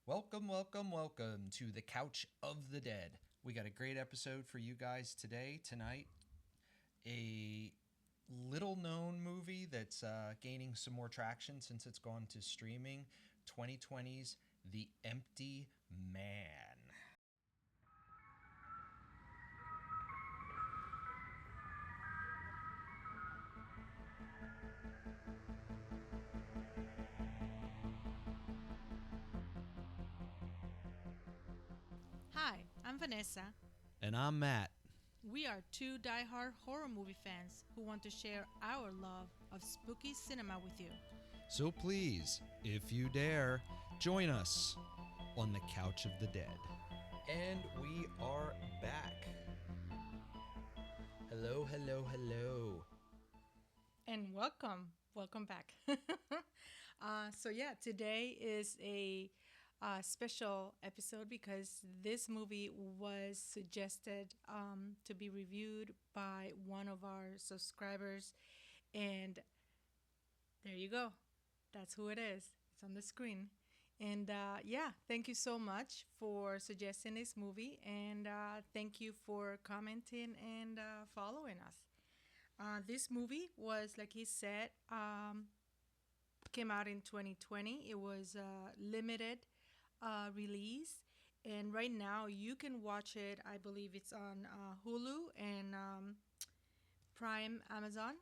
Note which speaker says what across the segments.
Speaker 1: Welcome, welcome, welcome to the Couch of the Dead. We got a great episode for you guys tonight. A little known movie that's gaining some more traction since it's gone to streaming. 2020's The Empty Man.
Speaker 2: Hi, I'm Vanessa.
Speaker 1: And I'm Matt.
Speaker 2: We are two die-hard horror movie fans who want to share our love of spooky cinema with you.
Speaker 1: So please, if you dare, join us on the Couch of the Dead. And we are back. Hello, hello, hello.
Speaker 2: And welcome back. Today is a special episode because this movie was suggested to be reviewed by one of our subscribers. And there you go. That's who it is. It's on the screen. And thank you so much for suggesting this movie. And thank you for commenting and following us. This movie was, like he said, came out in 2020. It was a limited release. And right now you can watch it. I believe it's on Hulu and Prime Amazon.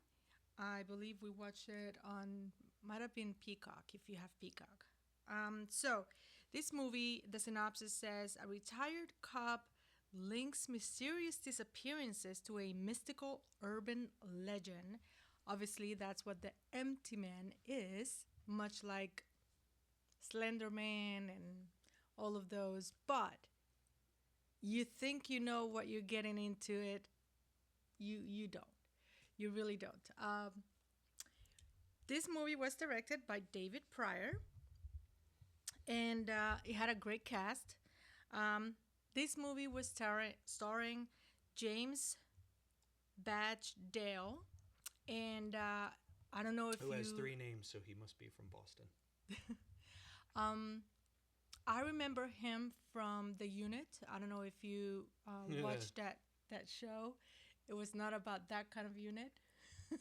Speaker 2: I believe we watched it on, might have been Peacock if you have Peacock. This movie, the synopsis says a retired cop links mysterious disappearances to a mystical urban legend. Obviously, that's what the Empty Man is, much like Slender Man and all of those. But you think you know what you're getting into it. You don't. You really don't. This movie was directed by David Pryor, and it had a great cast. This movie was starring James Badge Dale, and I don't know if
Speaker 1: Who has three names, so he must be from Boston.
Speaker 2: I remember him from The Unit. I don't know if you watched that show. It was not about that kind of unit.
Speaker 1: Be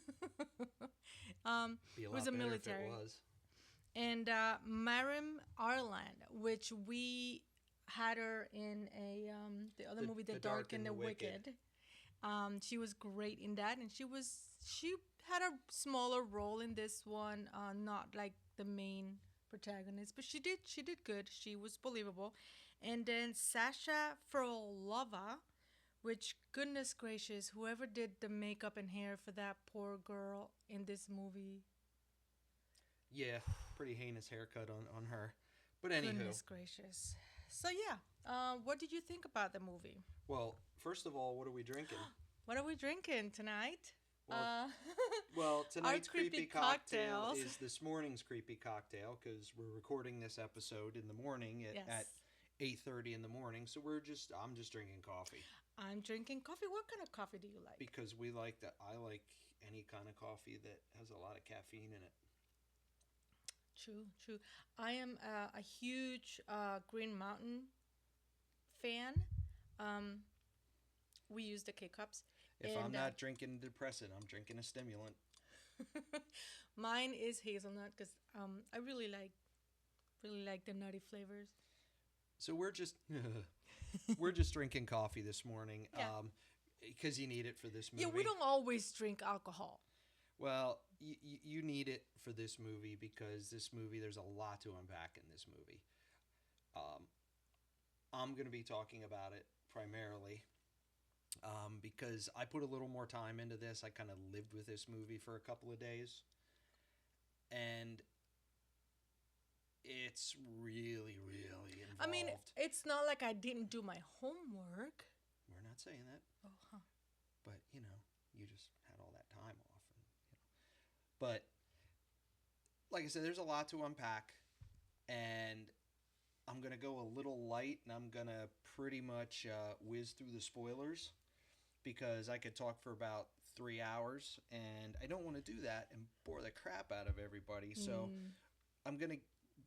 Speaker 1: a
Speaker 2: it
Speaker 1: lot
Speaker 2: was a
Speaker 1: better
Speaker 2: military.
Speaker 1: if it was.
Speaker 2: And Marim Ireland, which we had her in the other movie, The Dark and the Wicked. She was great in that, and she had a smaller role in this one, not like the main protagonist, but she did good. She was believable. And then Sasha Frolova, which, goodness gracious, whoever did the makeup and hair for that poor girl in this movie.
Speaker 1: Yeah, pretty heinous haircut on her. But anywho.
Speaker 2: Goodness gracious. So what did you think about the movie?
Speaker 1: Well, first of all, what are we drinking?
Speaker 2: What are we drinking tonight?
Speaker 1: Well, tonight's
Speaker 2: creepy
Speaker 1: creepy cocktail
Speaker 2: cocktails.
Speaker 1: is this morning's creepy cocktail because we're recording this episode in the morning at 8:30 in the morning. So I'm just drinking coffee.
Speaker 2: I'm drinking coffee. What kind of coffee do you like?
Speaker 1: Because I like any kind of coffee that has a lot of caffeine in it.
Speaker 2: True. I am a huge Green Mountain fan. We use the K-Cups.
Speaker 1: If I'm not drinking depressant, I'm drinking a stimulant.
Speaker 2: Mine is hazelnut because I really like the nutty flavors.
Speaker 1: So we're just drinking coffee this morning because you need it for this movie.
Speaker 2: Yeah, we don't always drink alcohol.
Speaker 1: Well, you need it for this movie because this movie, there's a lot to unpack in this movie. I'm going to be talking about it primarily because I put a little more time into this. I kind of lived with this movie for a couple of days. And it's really, really involved.
Speaker 2: I mean, it's not like I didn't do my homework.
Speaker 1: We're not saying that.
Speaker 2: Oh, huh.
Speaker 1: But, you just had all that time off. But, like I said, there's a lot to unpack. And I'm going to go a little light, and I'm going to pretty much whiz through the spoilers because I could talk for about 3 hours, and I don't want to do that and bore the crap out of everybody. So I'm going to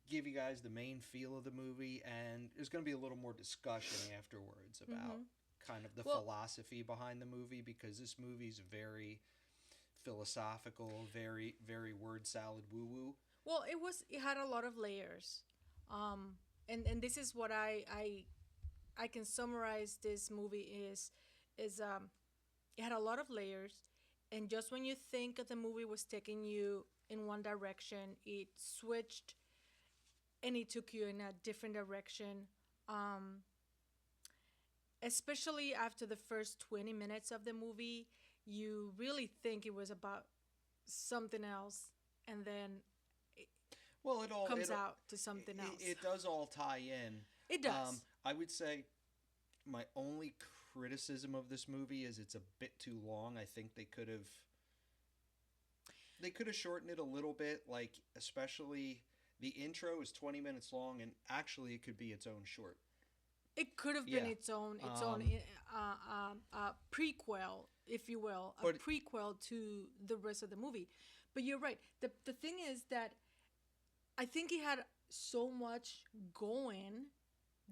Speaker 1: give you guys the main feel of the movie, and there's going to be a little more discussion afterwards about kind of the philosophy behind the movie, because this movie's very philosophical, very very word salad woo woo.
Speaker 2: Well, it had a lot of layers, and this is what I can summarize this movie is it had a lot of layers, and just when you think the movie was taking you in one direction, it switched and it took you in a different direction. Um, Especially after the first 20 minutes of the movie, you really think it was about something else, and then it
Speaker 1: Well, it all
Speaker 2: comes
Speaker 1: it,
Speaker 2: out to something else.
Speaker 1: it does all tie in.
Speaker 2: It does.
Speaker 1: I would say my only criticism of this movie is it's a bit too long. I think they could have shortened it a little bit, like especially the intro is 20 minutes long, and actually it could be its own short.
Speaker 2: It could have been
Speaker 1: Yeah.
Speaker 2: its own prequel, if you will, a
Speaker 1: But
Speaker 2: prequel to the rest of the movie. But you're right. The thing is that I think he had so much going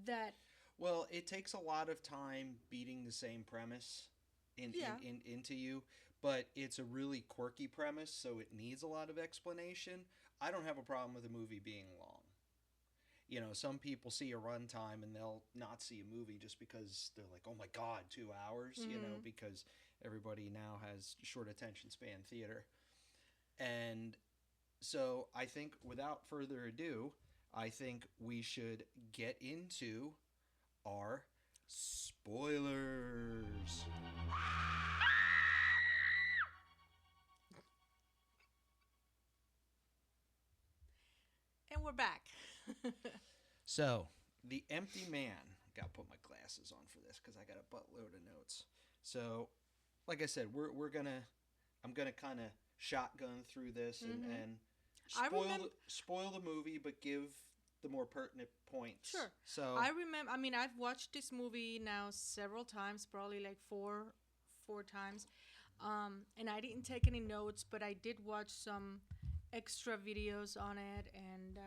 Speaker 2: that
Speaker 1: well, it takes a lot of time beating the same premise
Speaker 2: yeah.
Speaker 1: into you, but it's a really quirky premise, so it needs a lot of explanation. I don't have a problem with a movie being long. You know, some people see a runtime and they'll not see a movie just because they're like, oh my God, 2 hours, you know, because everybody now has short attention span theater. And so I think without further ado, I think we should get into our spoilers.
Speaker 2: And we're back.
Speaker 1: So, The Empty Man. Got to put my glasses on for this because I got a buttload of notes. So, like I said, I'm gonna kind of shotgun through this and spoil the movie, but give the more pertinent points.
Speaker 2: Sure.
Speaker 1: So
Speaker 2: I remember. I mean, I've watched this movie now several times, probably like four times, and I didn't take any notes, but I did watch some extra videos on it, and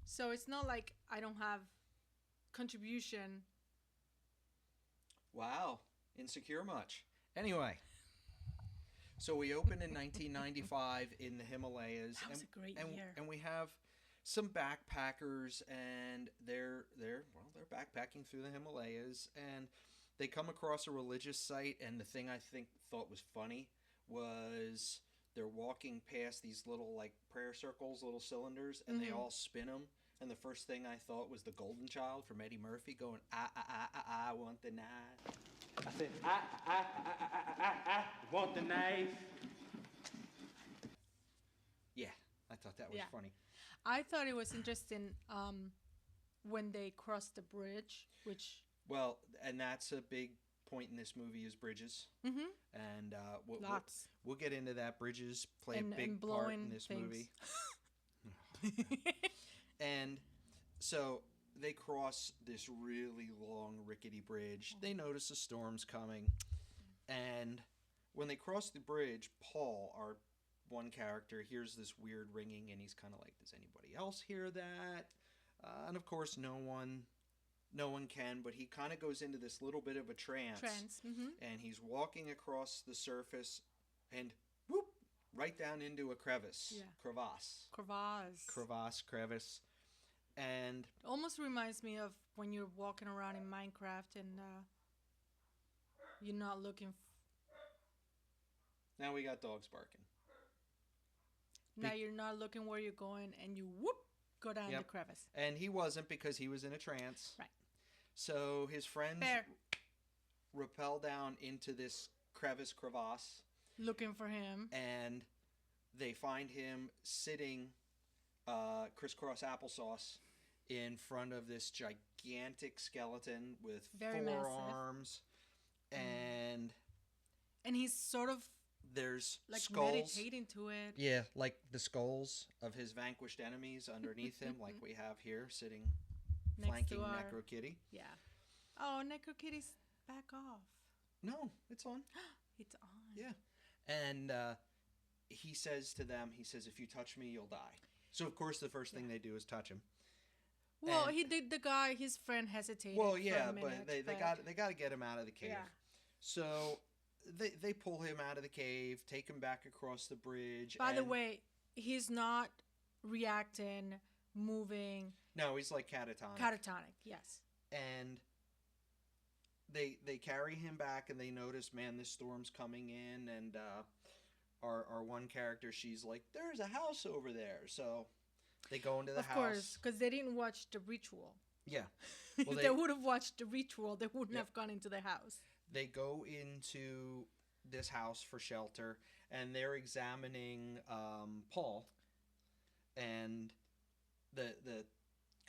Speaker 2: so it's not like I don't have contribution.
Speaker 1: wow, insecure much. Anyway, so we opened in 1995 in the Himalayas.
Speaker 2: That was a great year.
Speaker 1: And we have some backpackers, and they're backpacking through the Himalayas, and they come across a religious site. And the thing I thought was funny was they're walking past these little like prayer circles, little cylinders, and they all spin them. And the first thing I thought was the Golden Child from Eddie Murphy going, I want the knife. I said, I want the knife. Yeah, I thought that was funny.
Speaker 2: I thought it was interesting when they crossed the bridge, which
Speaker 1: Well, and that's a big point in this movie is bridges. And
Speaker 2: lots.
Speaker 1: we'll get into that. Bridges play
Speaker 2: And-
Speaker 1: a big
Speaker 2: and
Speaker 1: part
Speaker 2: blowing
Speaker 1: in this
Speaker 2: things.
Speaker 1: movie. And so they cross this really long, rickety bridge. They notice a storm's coming. And when they cross the bridge, Paul, our one character, hears this weird ringing, and he's kind of like, does anybody else hear that? And of course, no one can, but he kind of goes into this little bit of a trance. And he's walking across the surface, and whoop, right down into a crevice.
Speaker 2: Yeah.
Speaker 1: Crevice. And
Speaker 2: Almost reminds me of when you're walking around in Minecraft and you're not looking.
Speaker 1: now we got dogs barking.
Speaker 2: Now you're not looking where you're going, and you whoop go down the crevice.
Speaker 1: And he wasn't, because he was in a trance.
Speaker 2: Right.
Speaker 1: So his friends
Speaker 2: Fair.
Speaker 1: rappel down into this crevice.
Speaker 2: Looking for him.
Speaker 1: And they find him sitting crisscross applesauce in front of this gigantic skeleton with
Speaker 2: Very
Speaker 1: four
Speaker 2: massive.
Speaker 1: arms. And
Speaker 2: he's sort of
Speaker 1: there's
Speaker 2: like
Speaker 1: skulls.
Speaker 2: meditating to it.
Speaker 1: Yeah, like the skulls of his vanquished enemies underneath him, like we have here, sitting
Speaker 2: Next
Speaker 1: flanking
Speaker 2: to our-
Speaker 1: Necro Kitty.
Speaker 2: Yeah. Oh, Necro Kitty's back off.
Speaker 1: No, it's on.
Speaker 2: It's on.
Speaker 1: Yeah. And he says to them, if you touch me, you'll die. So, of course, the first thing they do is touch him.
Speaker 2: Well, he did. The guy, his friend, hesitated.
Speaker 1: Well,
Speaker 2: for
Speaker 1: yeah,
Speaker 2: a minute,
Speaker 1: but they got to get him out of the cave.
Speaker 2: Yeah.
Speaker 1: So they pull him out of the cave, take him back across the bridge.
Speaker 2: By the way, he's not reacting, moving.
Speaker 1: No, he's like catatonic.
Speaker 2: Catatonic, yes.
Speaker 1: And they carry him back, and they notice, man, this storm's coming in, and our one character, she's like, there's a house over there. So they go into the house. Of course,
Speaker 2: because they didn't watch the ritual.
Speaker 1: Yeah.
Speaker 2: Well, if they would have watched the ritual, they wouldn't have gone into the house.
Speaker 1: They go into this house for shelter, and they're examining Paul and the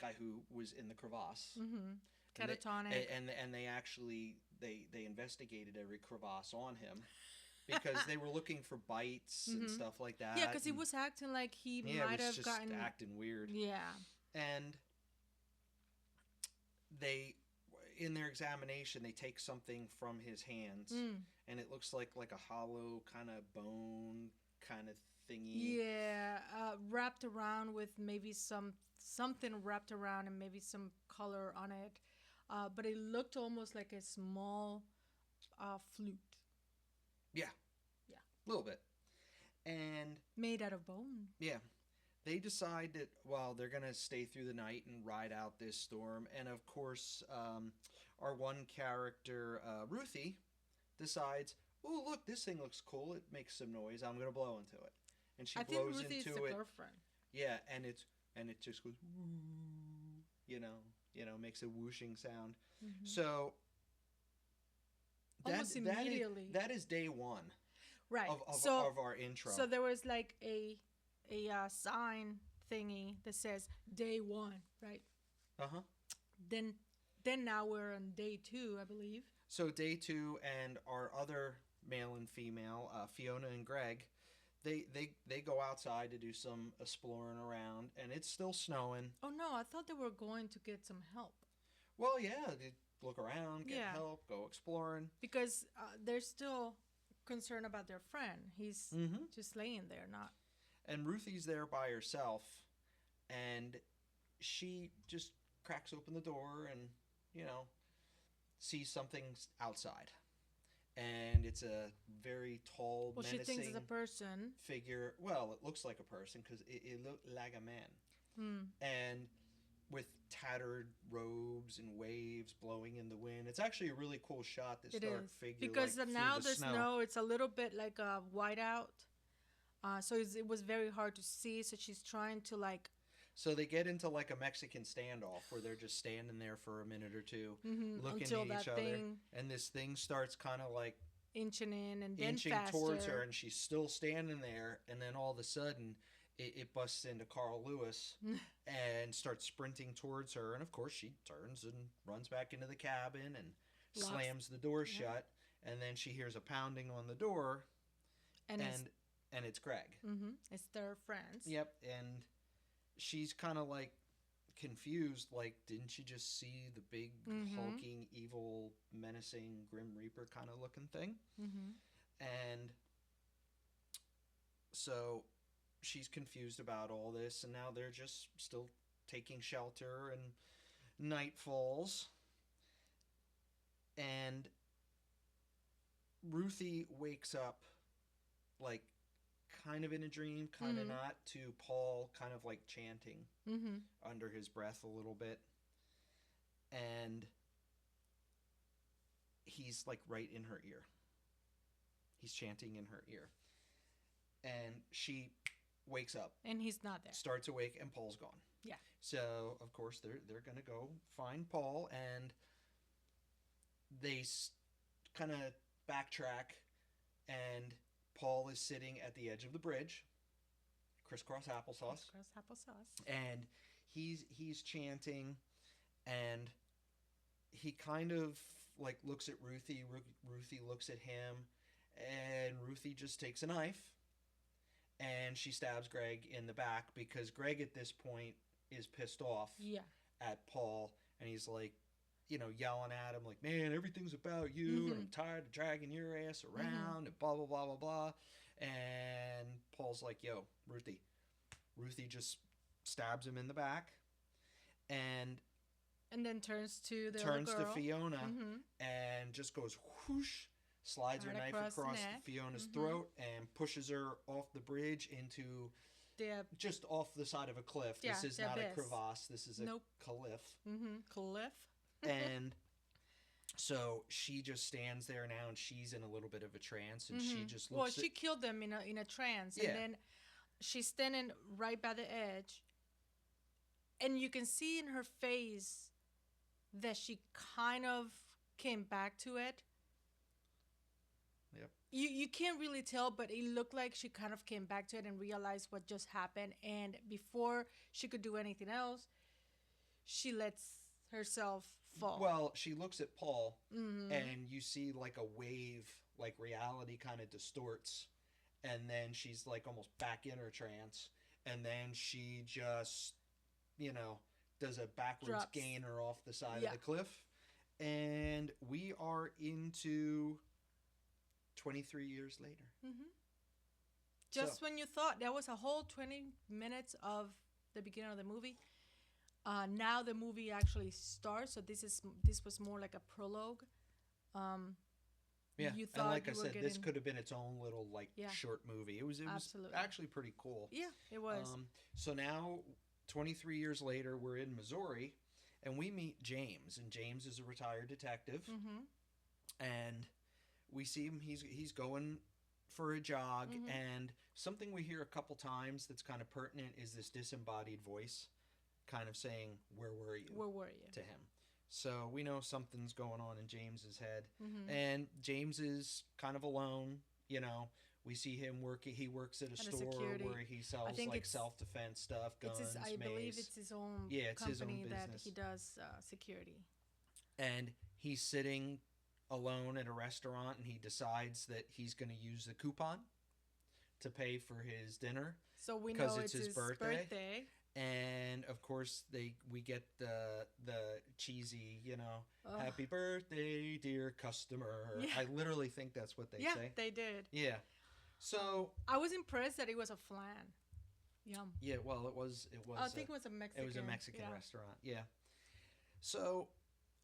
Speaker 1: guy who was in the crevasse.
Speaker 2: Mm-hmm. Catatonic.
Speaker 1: And they actually they investigated every crevasse on him because they were looking for bites and stuff like that.
Speaker 2: Yeah, because he was acting like he might have gotten
Speaker 1: acting weird.
Speaker 2: Yeah.
Speaker 1: And they, in their examination, they take something from his hands, and it looks like a hollow kind of bone kind of thingy.
Speaker 2: Yeah, wrapped around with maybe something wrapped around and maybe some color on it, but it looked almost like a small flute.
Speaker 1: Yeah.
Speaker 2: Yeah.
Speaker 1: A little bit. And
Speaker 2: made out of bone.
Speaker 1: Yeah. They decide that, well, they're going to stay through the night and ride out this storm. And, of course, our one character, Ruthie, decides, oh, look, this thing looks cool. It makes some noise. I'm going to blow into it. And she blows into it. I think Ruthie's the
Speaker 2: girlfriend.
Speaker 1: Yeah, and it just goes, woo, you know, makes a whooshing sound. Mm-hmm. So
Speaker 2: almost immediately.
Speaker 1: That is day one.
Speaker 2: Right.
Speaker 1: Of our intro.
Speaker 2: So there was like a sign thingy that says day one, right?
Speaker 1: Uh-huh.
Speaker 2: Then now we're on day 2, I believe.
Speaker 1: So day 2, and our other male and female, Fiona and Greg, they go outside to do some exploring around, and it's still snowing.
Speaker 2: Oh no, I thought they were going to get some help.
Speaker 1: Well, yeah, they look around, get help, go exploring.
Speaker 2: Because they're still concerned about their friend. He's just laying there, not.
Speaker 1: And Ruthie's there by herself, and she just cracks open the door and, sees something outside. And it's a very tall, menacing... Well, she thinks it's a person. Figure. Well, it looks like a person because it looked like a man. And with tattered robes and waves blowing in the wind. It's actually a really cool shot, this dark figure.
Speaker 2: Because now the snow, it's a little bit like a whiteout. So it was very hard to see. So she's trying to
Speaker 1: So they get into like a Mexican standoff where they're just standing there for a minute or two, looking at each other. And this thing starts kind of like
Speaker 2: inching in and then
Speaker 1: inching towards her, and she's still standing there. And then all of a sudden, it busts into Carl Lewis and starts sprinting towards her. And of course, she turns and runs back into the cabin and slams the door shut. And then she hears a pounding on the door, and it's Greg.
Speaker 2: Mm-hmm. It's their friends.
Speaker 1: Yep, and she's kind of like confused. Like, didn't she just see the big, hulking, evil, menacing, Grim Reaper kind of looking thing?
Speaker 2: Mm-hmm.
Speaker 1: And so she's confused about all this, and now they're just still taking shelter, and night falls. And Ruthie wakes up, like, kind of in a dream, kind of not, to Paul kind of like chanting under his breath a little bit. And he's like right in her ear. He's chanting in her ear. And she wakes up.
Speaker 2: And he's not there.
Speaker 1: Starts awake, and Paul's gone.
Speaker 2: Yeah.
Speaker 1: So, of course, they're going to go find Paul, and they kind of backtrack, and Paul is sitting at the edge of the bridge, crisscross applesauce. And he's chanting, and he kind of like looks at Ruthie. Ruthie looks at him, and Ruthie just takes a knife, and she stabs Greg in the back because Greg at this point is pissed off at Paul, and he's like, yelling at him like, man, everything's about you, and I'm tired of dragging your ass around, and blah, blah, blah, blah, blah. And Paul's like, yo, Ruthie. Ruthie just stabs him in the back, and
Speaker 2: And then turns to the other
Speaker 1: turns to
Speaker 2: girl.
Speaker 1: Fiona,
Speaker 2: Mm-hmm.
Speaker 1: and just goes whoosh, slides her
Speaker 2: Right
Speaker 1: knife
Speaker 2: across the
Speaker 1: across
Speaker 2: neck.
Speaker 1: Fiona's
Speaker 2: Mm-hmm.
Speaker 1: throat, and pushes her off the bridge into
Speaker 2: The
Speaker 1: just off the side of a cliff.
Speaker 2: yeah,
Speaker 1: This is
Speaker 2: the
Speaker 1: not a
Speaker 2: abyss.
Speaker 1: crevasse. This is a
Speaker 2: Nope.
Speaker 1: cliff.
Speaker 2: Mm-hmm. Cliff.
Speaker 1: And so she just stands there now, and she's in a little bit of a trance, and she
Speaker 2: Mm-hmm.
Speaker 1: just
Speaker 2: Well,
Speaker 1: looks at
Speaker 2: she killed them in a trance,
Speaker 1: yeah,
Speaker 2: and then she's standing right by the edge, and you can see in her face that she kind of came back to it.
Speaker 1: yep.
Speaker 2: You can't really tell, but it looked like she kind of came back to it and realized what just happened. And before she could do anything else, she lets herself fall.
Speaker 1: Well, she looks at Paul,
Speaker 2: Mm-hmm.
Speaker 1: and you see like a wave, like reality kind of distorts, and then she's like almost back in her trance, and then she just, you know, does a backwards
Speaker 2: Drops.
Speaker 1: gainer off the side
Speaker 2: Yeah.
Speaker 1: of the cliff, and we are into 23 years later.
Speaker 2: Mm-hmm. Just
Speaker 1: So,
Speaker 2: when you thought there was a whole 20 minutes of the beginning of the movie, now the movie actually starts. So this was more like a prologue. Um,
Speaker 1: yeah,
Speaker 2: you
Speaker 1: and
Speaker 2: thought
Speaker 1: like
Speaker 2: you
Speaker 1: I
Speaker 2: were
Speaker 1: said,
Speaker 2: getting
Speaker 1: this could have been its own little like
Speaker 2: Yeah.
Speaker 1: short movie. It was
Speaker 2: Absolutely.
Speaker 1: actually pretty cool.
Speaker 2: Yeah, it was.
Speaker 1: So now, 23 years later, we're in Missouri, and we meet James, and James is a retired detective,
Speaker 2: Mm-hmm.
Speaker 1: and we see him. He's going for a jog,
Speaker 2: Mhm.
Speaker 1: and something we hear a couple times that's kind of pertinent is this disembodied voice, kind of saying, "Where were you?"
Speaker 2: Where were you?
Speaker 1: to him. So we know something's going on in James's head,
Speaker 2: Mm-hmm.
Speaker 1: and James is kind of alone. You know, we see him working. He works at a
Speaker 2: At a
Speaker 1: store
Speaker 2: security.
Speaker 1: where he sells
Speaker 2: think
Speaker 1: like
Speaker 2: it's-
Speaker 1: self-defense stuff, guns,
Speaker 2: It's his, I believe
Speaker 1: mace.
Speaker 2: it's his own
Speaker 1: Yeah, it's his own
Speaker 2: company that
Speaker 1: business.
Speaker 2: he does security.
Speaker 1: And he's sitting alone at a restaurant, and he decides that he's going to use the coupon to pay for his dinner.
Speaker 2: So we
Speaker 1: 'Cause
Speaker 2: know
Speaker 1: it's
Speaker 2: it's
Speaker 1: his
Speaker 2: his
Speaker 1: birthday. And of course, we get the cheesy,
Speaker 2: Ugh.
Speaker 1: happy birthday, dear customer.
Speaker 2: Yeah.
Speaker 1: I literally think that's what they
Speaker 2: Yeah,
Speaker 1: say.
Speaker 2: they did.
Speaker 1: Yeah. So
Speaker 2: I was impressed that it was a flan. Yum.
Speaker 1: yeah, well, it was.
Speaker 2: I think it was a Mexican.
Speaker 1: It was a Mexican
Speaker 2: yeah.
Speaker 1: restaurant. Yeah. So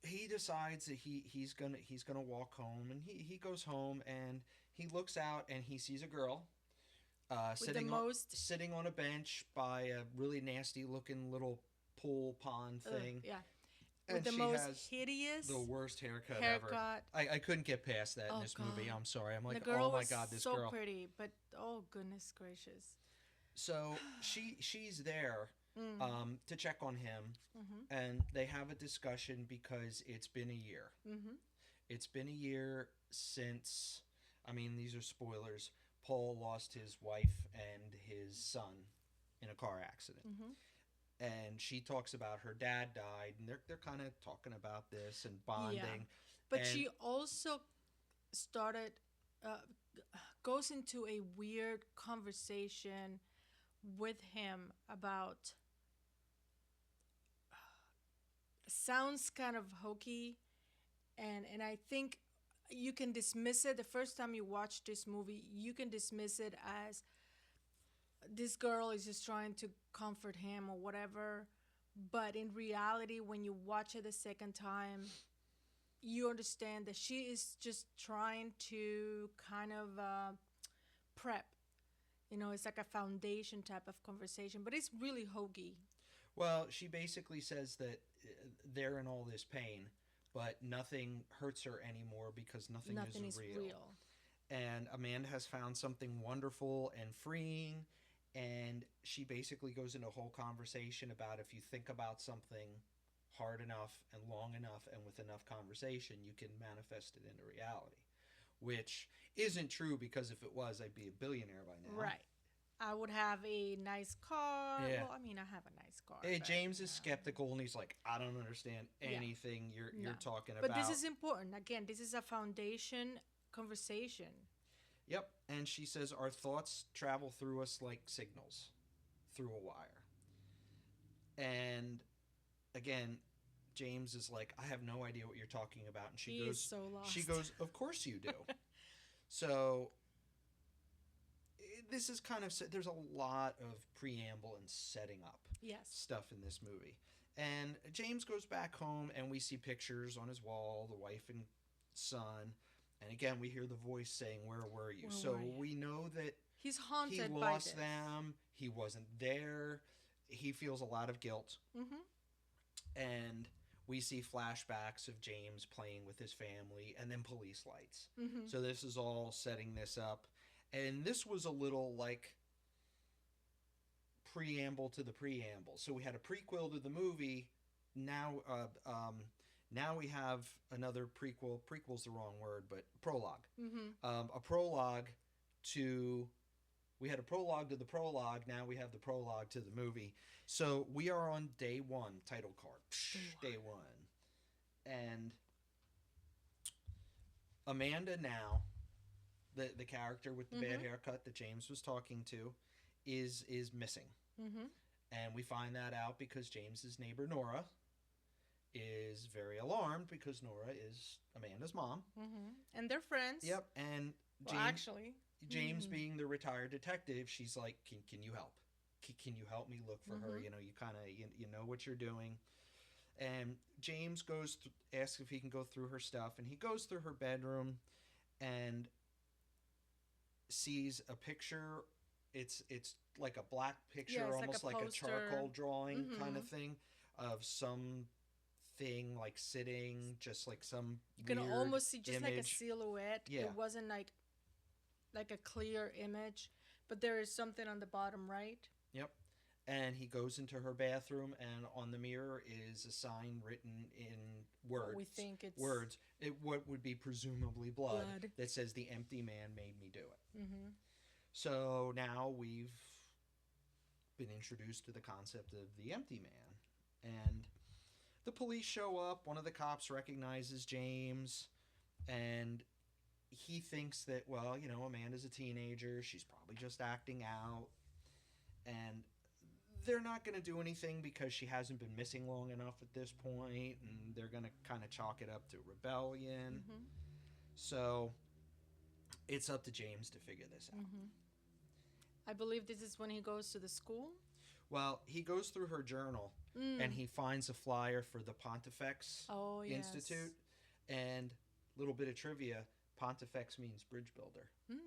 Speaker 1: he decides that he's gonna walk home, and he goes home, and he looks out, and he sees a girl sitting on a bench by a really nasty looking little pool pond thing.
Speaker 2: Yeah.
Speaker 1: And
Speaker 2: With the
Speaker 1: she
Speaker 2: most
Speaker 1: has
Speaker 2: hideous
Speaker 1: the worst haircut ever. I couldn't get past that in
Speaker 2: Oh,
Speaker 1: this movie.
Speaker 2: God.
Speaker 1: I'm sorry. I'm like,
Speaker 2: the girl
Speaker 1: oh my
Speaker 2: was
Speaker 1: god, this
Speaker 2: so
Speaker 1: girl.
Speaker 2: pretty, but oh goodness gracious.
Speaker 1: So she's there to check on him,
Speaker 2: Mm-hmm.
Speaker 1: and they have a discussion because it's been a year.
Speaker 2: Mm-hmm.
Speaker 1: It's been a year since, I mean, these are spoilers. Paul lost his wife and his son in a car accident.
Speaker 2: Mm-hmm.
Speaker 1: And she talks about her dad died, and they're kind of talking about this and bonding.
Speaker 2: Yeah. But
Speaker 1: And-
Speaker 2: she also started goes into a weird conversation with him about sounds kind of hokey, and I think you can dismiss it the first time you watch this movie. You can dismiss it as this girl is just trying to comfort him or whatever, but in reality when you watch it the second time you understand that she is just trying to kind of prep. It's like a foundation type of conversation, but it's really hokey.
Speaker 1: Well, she basically says that they're in all this pain, but nothing hurts her anymore because nothing is real. And Amanda has found something wonderful and freeing, and she basically goes into a whole conversation about if you think about something hard enough and long enough and with enough conversation, you can manifest it into reality. Which isn't true, because if it was, I'd be a billionaire by now.
Speaker 2: Right. I would have a nice car.
Speaker 1: Yeah.
Speaker 2: Well, I mean, I have a nice car.
Speaker 1: Hey,
Speaker 2: but,
Speaker 1: James is skeptical, and he's like, I don't understand
Speaker 2: Yeah.
Speaker 1: anything you're
Speaker 2: No.
Speaker 1: talking
Speaker 2: But
Speaker 1: about.
Speaker 2: this is important. Again, this is a foundation conversation.
Speaker 1: Yep. And she says our thoughts travel through us like signals through a wire. And again, James is like, I have no idea what you're talking about. And
Speaker 2: He is so lost.
Speaker 1: She goes, of course you do. So this is kind of, there's a lot of preamble and setting up
Speaker 2: Yes.
Speaker 1: stuff in this movie. And James goes back home, and we see pictures on his wall, the wife and son. And again, we hear the voice saying, "Where were you?"
Speaker 2: Where
Speaker 1: So
Speaker 2: were you?
Speaker 1: we know that
Speaker 2: He's
Speaker 1: he
Speaker 2: haunted by
Speaker 1: lost
Speaker 2: this.
Speaker 1: them. He wasn't there. He feels a lot of guilt.
Speaker 2: Mm-hmm.
Speaker 1: And we see flashbacks of James playing with his family and then police lights.
Speaker 2: Mm-hmm.
Speaker 1: So this is all setting this up. And this was a little like preamble to the preamble. So we had a prequel to the movie. Now, now we have another prequel. Prequel's the wrong word, but prologue.
Speaker 2: Mm-hmm.
Speaker 1: A prologue to. We had a prologue to the prologue. Now we have the prologue to the movie. So we are on day one, title card. Day one. And Amanda now, the character with the bad haircut that James was talking to, is missing.
Speaker 2: Mm-hmm.
Speaker 1: And we find that out because James's neighbor Nora is very alarmed because Nora is Amanda's mom.
Speaker 2: Mm-hmm. And they're friends.
Speaker 1: Yep. And
Speaker 2: Well, actually,
Speaker 1: James being the retired detective, she's like, can you help? Can you help me look for her? You know, you kind of you know what you're doing. And James asks if he can go through her stuff, and he goes through her bedroom and sees a picture. It's like a black picture,
Speaker 2: Yeah, it's
Speaker 1: almost
Speaker 2: like
Speaker 1: like
Speaker 2: a
Speaker 1: a charcoal
Speaker 2: poster.
Speaker 1: drawing kind of thing of some thing like sitting, just like some
Speaker 2: You can
Speaker 1: weird
Speaker 2: almost see just like a
Speaker 1: image.
Speaker 2: silhouette.
Speaker 1: Yeah.
Speaker 2: It wasn't like a clear image, but there is something on the bottom right.
Speaker 1: Yep. And he goes into her bathroom, and on the mirror is a sign written in words.
Speaker 2: What we think it's
Speaker 1: words. What would be presumably blood,
Speaker 2: blood.
Speaker 1: that says, "The empty man made me do it."
Speaker 2: Mm-hmm.
Speaker 1: So now we've been introduced to the concept of the empty man, and the police show up. One of the cops recognizes James, and he thinks that, well, you know, Amanda's a teenager. She's probably just acting out, and they're not going to do anything because she hasn't been missing long enough at this point, and they're going to kind of chalk it up to rebellion.
Speaker 2: Mm-hmm.
Speaker 1: So it's up to James to figure this out.
Speaker 2: Mm-hmm. I believe this is when he goes to the school.
Speaker 1: Well, he goes through her journal, and he finds a flyer for the Pontifex Institute. And a little bit of trivia, Pontifex means bridge builder.
Speaker 2: Mm.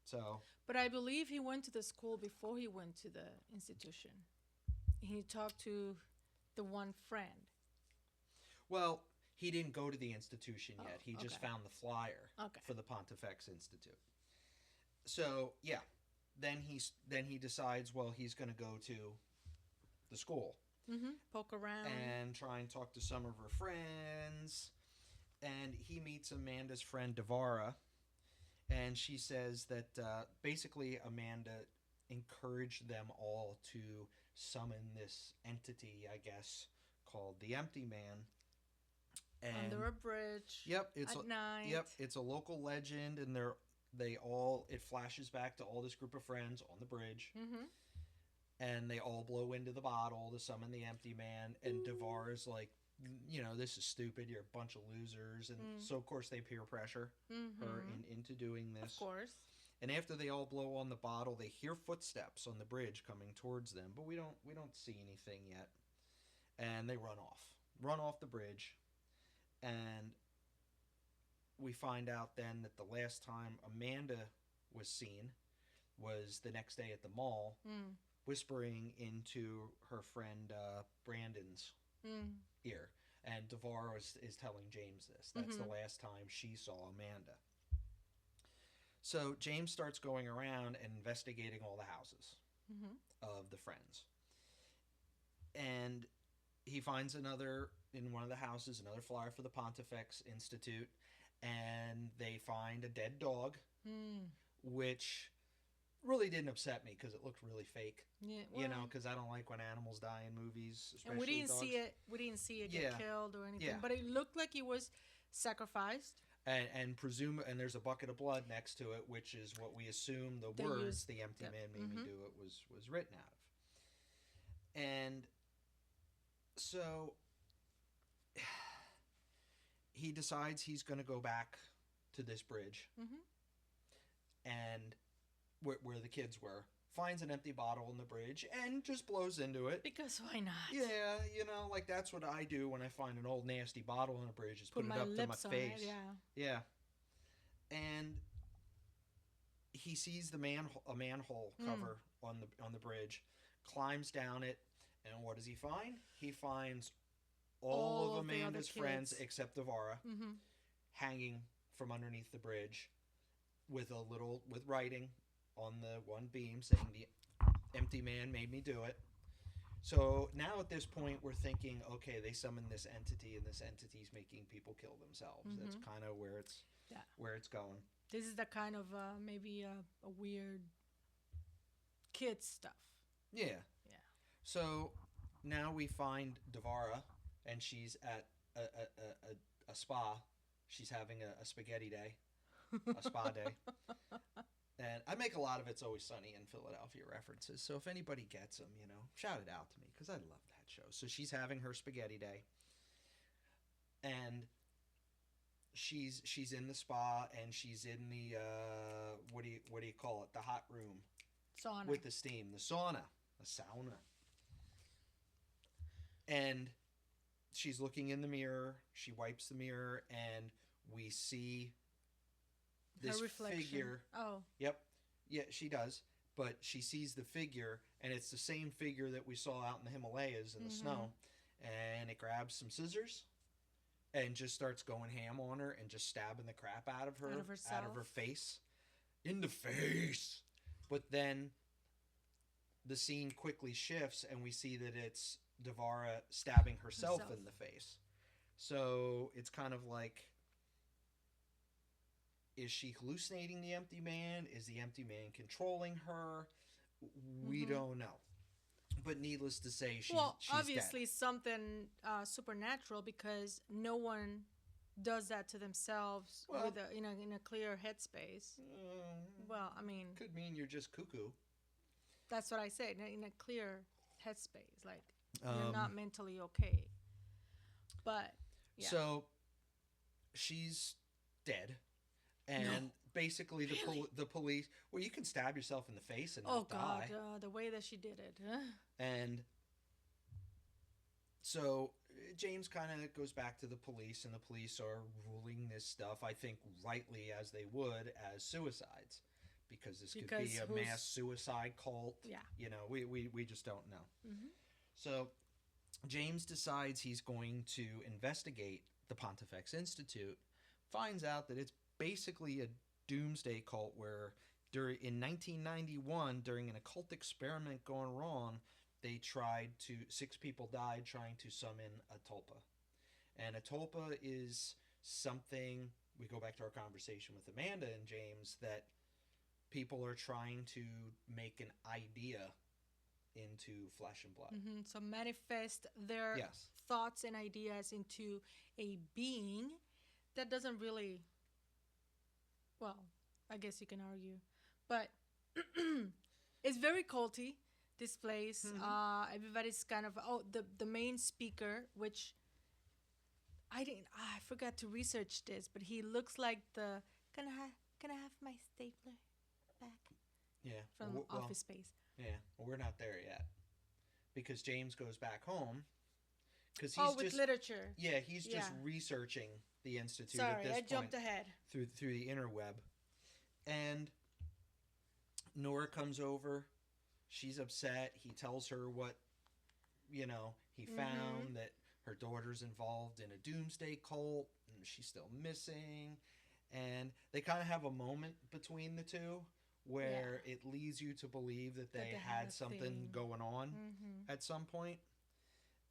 Speaker 1: So,
Speaker 2: But I believe he went to the school before he went to the institution. He talked to the one friend.
Speaker 1: well, he didn't go to the institution yet.
Speaker 2: Oh,
Speaker 1: He just
Speaker 2: okay.
Speaker 1: found the flyer
Speaker 2: Okay.
Speaker 1: for the Pontifex Institute. So, yeah. Then he decides, well, he's going to go to the school
Speaker 2: Mm-hmm. Poke around.
Speaker 1: and try and talk to some of her friends. And he meets Amanda's friend Devara, and she says that basically Amanda encouraged them all to summon this entity, I guess, called the Empty Man. And
Speaker 2: Under a bridge.
Speaker 1: yep, it's
Speaker 2: at night.
Speaker 1: Yep, it's a local legend, and it flashes back to all this group of friends on the bridge.
Speaker 2: Mm-hmm.
Speaker 1: And they all blow into the bottle to summon the Empty Man. And Devara's like, you know, this is stupid. You're a bunch of losers. And so, of course, they peer pressure her into doing this.
Speaker 2: Of course.
Speaker 1: And after they all blow on the bottle, they hear footsteps on the bridge coming towards them. But we don't see anything yet. And they run off the bridge. And we find out then that the last time Amanda was seen was the next day at the mall, whispering into her friend Brandon's ear. And Devara is telling James this. That's the last time she saw Amanda. So James starts going around and investigating all the houses of the friends. And he finds in one of the houses, another flyer for the Pontifex Institute. And they find a dead dog, which really didn't upset me because it looked really fake.
Speaker 2: Yeah,
Speaker 1: you know, because I don't like when animals die in movies, especially
Speaker 2: and we didn't
Speaker 1: dogs.
Speaker 2: see it. We didn't see it get killed or anything.
Speaker 1: Yeah.
Speaker 2: But it looked like it was sacrificed.
Speaker 1: And and there's a bucket of blood next to it, which is what we assume the
Speaker 2: They
Speaker 1: words
Speaker 2: used-
Speaker 1: "the empty
Speaker 2: yep.
Speaker 1: man made me do it" was written out of. And so he decides he's going to go back to this bridge, and where the kids were finds an empty bottle in the bridge and just blows into it.
Speaker 2: Because why not?
Speaker 1: Yeah, like that's what I do when I find an old nasty bottle in a bridge, is
Speaker 2: Put
Speaker 1: put it
Speaker 2: my
Speaker 1: up to my
Speaker 2: lips on
Speaker 1: face.
Speaker 2: it, yeah.
Speaker 1: Yeah. And he sees a manhole cover on the bridge, climbs down it, and what does he find? He finds all of Amanda's friends except Devara hanging from underneath the bridge with writing on the one beam saying, "The empty man made me do it." So now at this point we're thinking, okay, they summoned this entity, and this entity's making people kill themselves. That's kind of where it's going.
Speaker 2: This is the kind of maybe a weird kid stuff.
Speaker 1: Yeah.
Speaker 2: Yeah.
Speaker 1: So now we find Devara, and she's at a spa. She's having a spaghetti day, a spa day. And I make a lot of It's Always Sunny in Philadelphia references. So if anybody gets them, shout it out to me, because I love that show. So she's having her spaghetti day. And she's in the spa, and she's in the what do you call it? The hot room.
Speaker 2: Sauna.
Speaker 1: With the steam. The sauna. The sauna. And she's looking in the mirror. She wipes the mirror, and we see this figure.
Speaker 2: Oh.
Speaker 1: Yep. Yeah, she does. But she sees the figure, and it's the same figure that we saw out in the Himalayas in the snow. And it grabs some scissors and just starts going ham on her and just stabbing the crap out of her. Out of her face. In the face. But then the scene quickly shifts, and we see that it's Devara stabbing herself in the face. So it's kind of like, is she hallucinating the empty man? Is the empty man controlling her? We don't know. But needless to say, she's
Speaker 2: obviously
Speaker 1: dead.
Speaker 2: Something supernatural, because no one does that to themselves with in a clear headspace. Well, I mean,
Speaker 1: could mean you're just cuckoo.
Speaker 2: That's what I said. In a clear headspace, like you're not mentally okay. But yeah.
Speaker 1: So she's dead, and basically the police. Well, you can stab yourself in the face and not die.
Speaker 2: Oh God, the way that she did it.
Speaker 1: And so James kind of goes back to the police, and the police are ruling this stuff, I think rightly as they would, as suicides. Because this could be a mass suicide cult.
Speaker 2: Yeah.
Speaker 1: We just don't know. So James decides he's going to investigate the Pontifex Institute, finds out that it's basically a doomsday cult where in 1991, during an occult experiment gone wrong, 6 people died trying to summon a tulpa. And a tulpa is something, we go back to our conversation with Amanda and James, that people are trying to make an idea into flesh and blood.
Speaker 2: So manifest their thoughts and ideas into a being that doesn't really, well, I guess you can argue, but it's very culty, this place. Everybody's kind of, the main speaker, which I forgot to research this, but he looks like can I have my stapler back?
Speaker 1: Yeah.
Speaker 2: From Office Space.
Speaker 1: Yeah. Well, we're not there yet. Because James goes back home. Because he's
Speaker 2: with literature.
Speaker 1: Yeah, he's just researching the Institute at this point.
Speaker 2: Sorry, I jumped ahead.
Speaker 1: Through the interweb. And Nora comes over. She's upset. He tells her what, he found, that her daughter's involved in a doomsday cult, and she's still missing. And they kind of have a moment between the two where it leads you to believe that they had something going on at some point.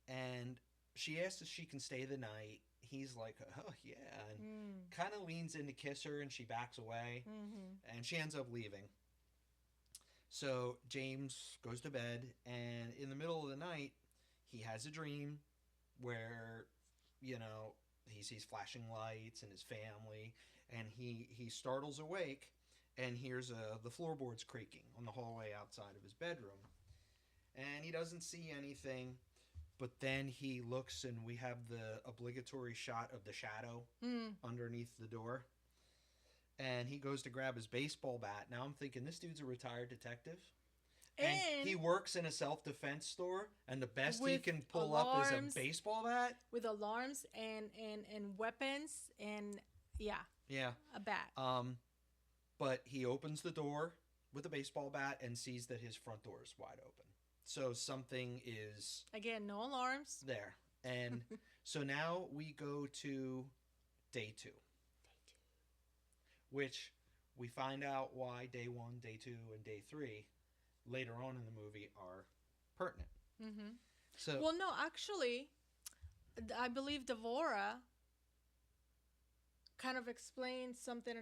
Speaker 1: And she asks if she can stay the night. He's like, oh, yeah. And kind of leans in to kiss her, and she backs away. And she ends up leaving. So James goes to bed, and in the middle of the night, he has a dream where, he sees flashing lights and his family, and he startles awake and hears the floorboards creaking on the hallway outside of his bedroom. And he doesn't see anything, but then he looks, and we have the obligatory shot of the shadow underneath the door. And he goes to grab his baseball bat. Now I'm thinking, this dude's a retired detective. And
Speaker 2: And
Speaker 1: he works in a self-defense store, and the best he
Speaker 2: with
Speaker 1: can pull up is a
Speaker 2: alarms,
Speaker 1: baseball bat.
Speaker 2: with alarms and weapons and yeah,
Speaker 1: Yeah.
Speaker 2: a bat.
Speaker 1: But he opens the door with a baseball bat and sees that his front door is wide open. So something is
Speaker 2: Again, no alarms.
Speaker 1: there. And so now we go to day two, which we find out why day one, day two, and day three later on in the movie are pertinent.
Speaker 2: Mm-hmm.
Speaker 1: So,
Speaker 2: Well, no, actually, I believe Devora kind of explained something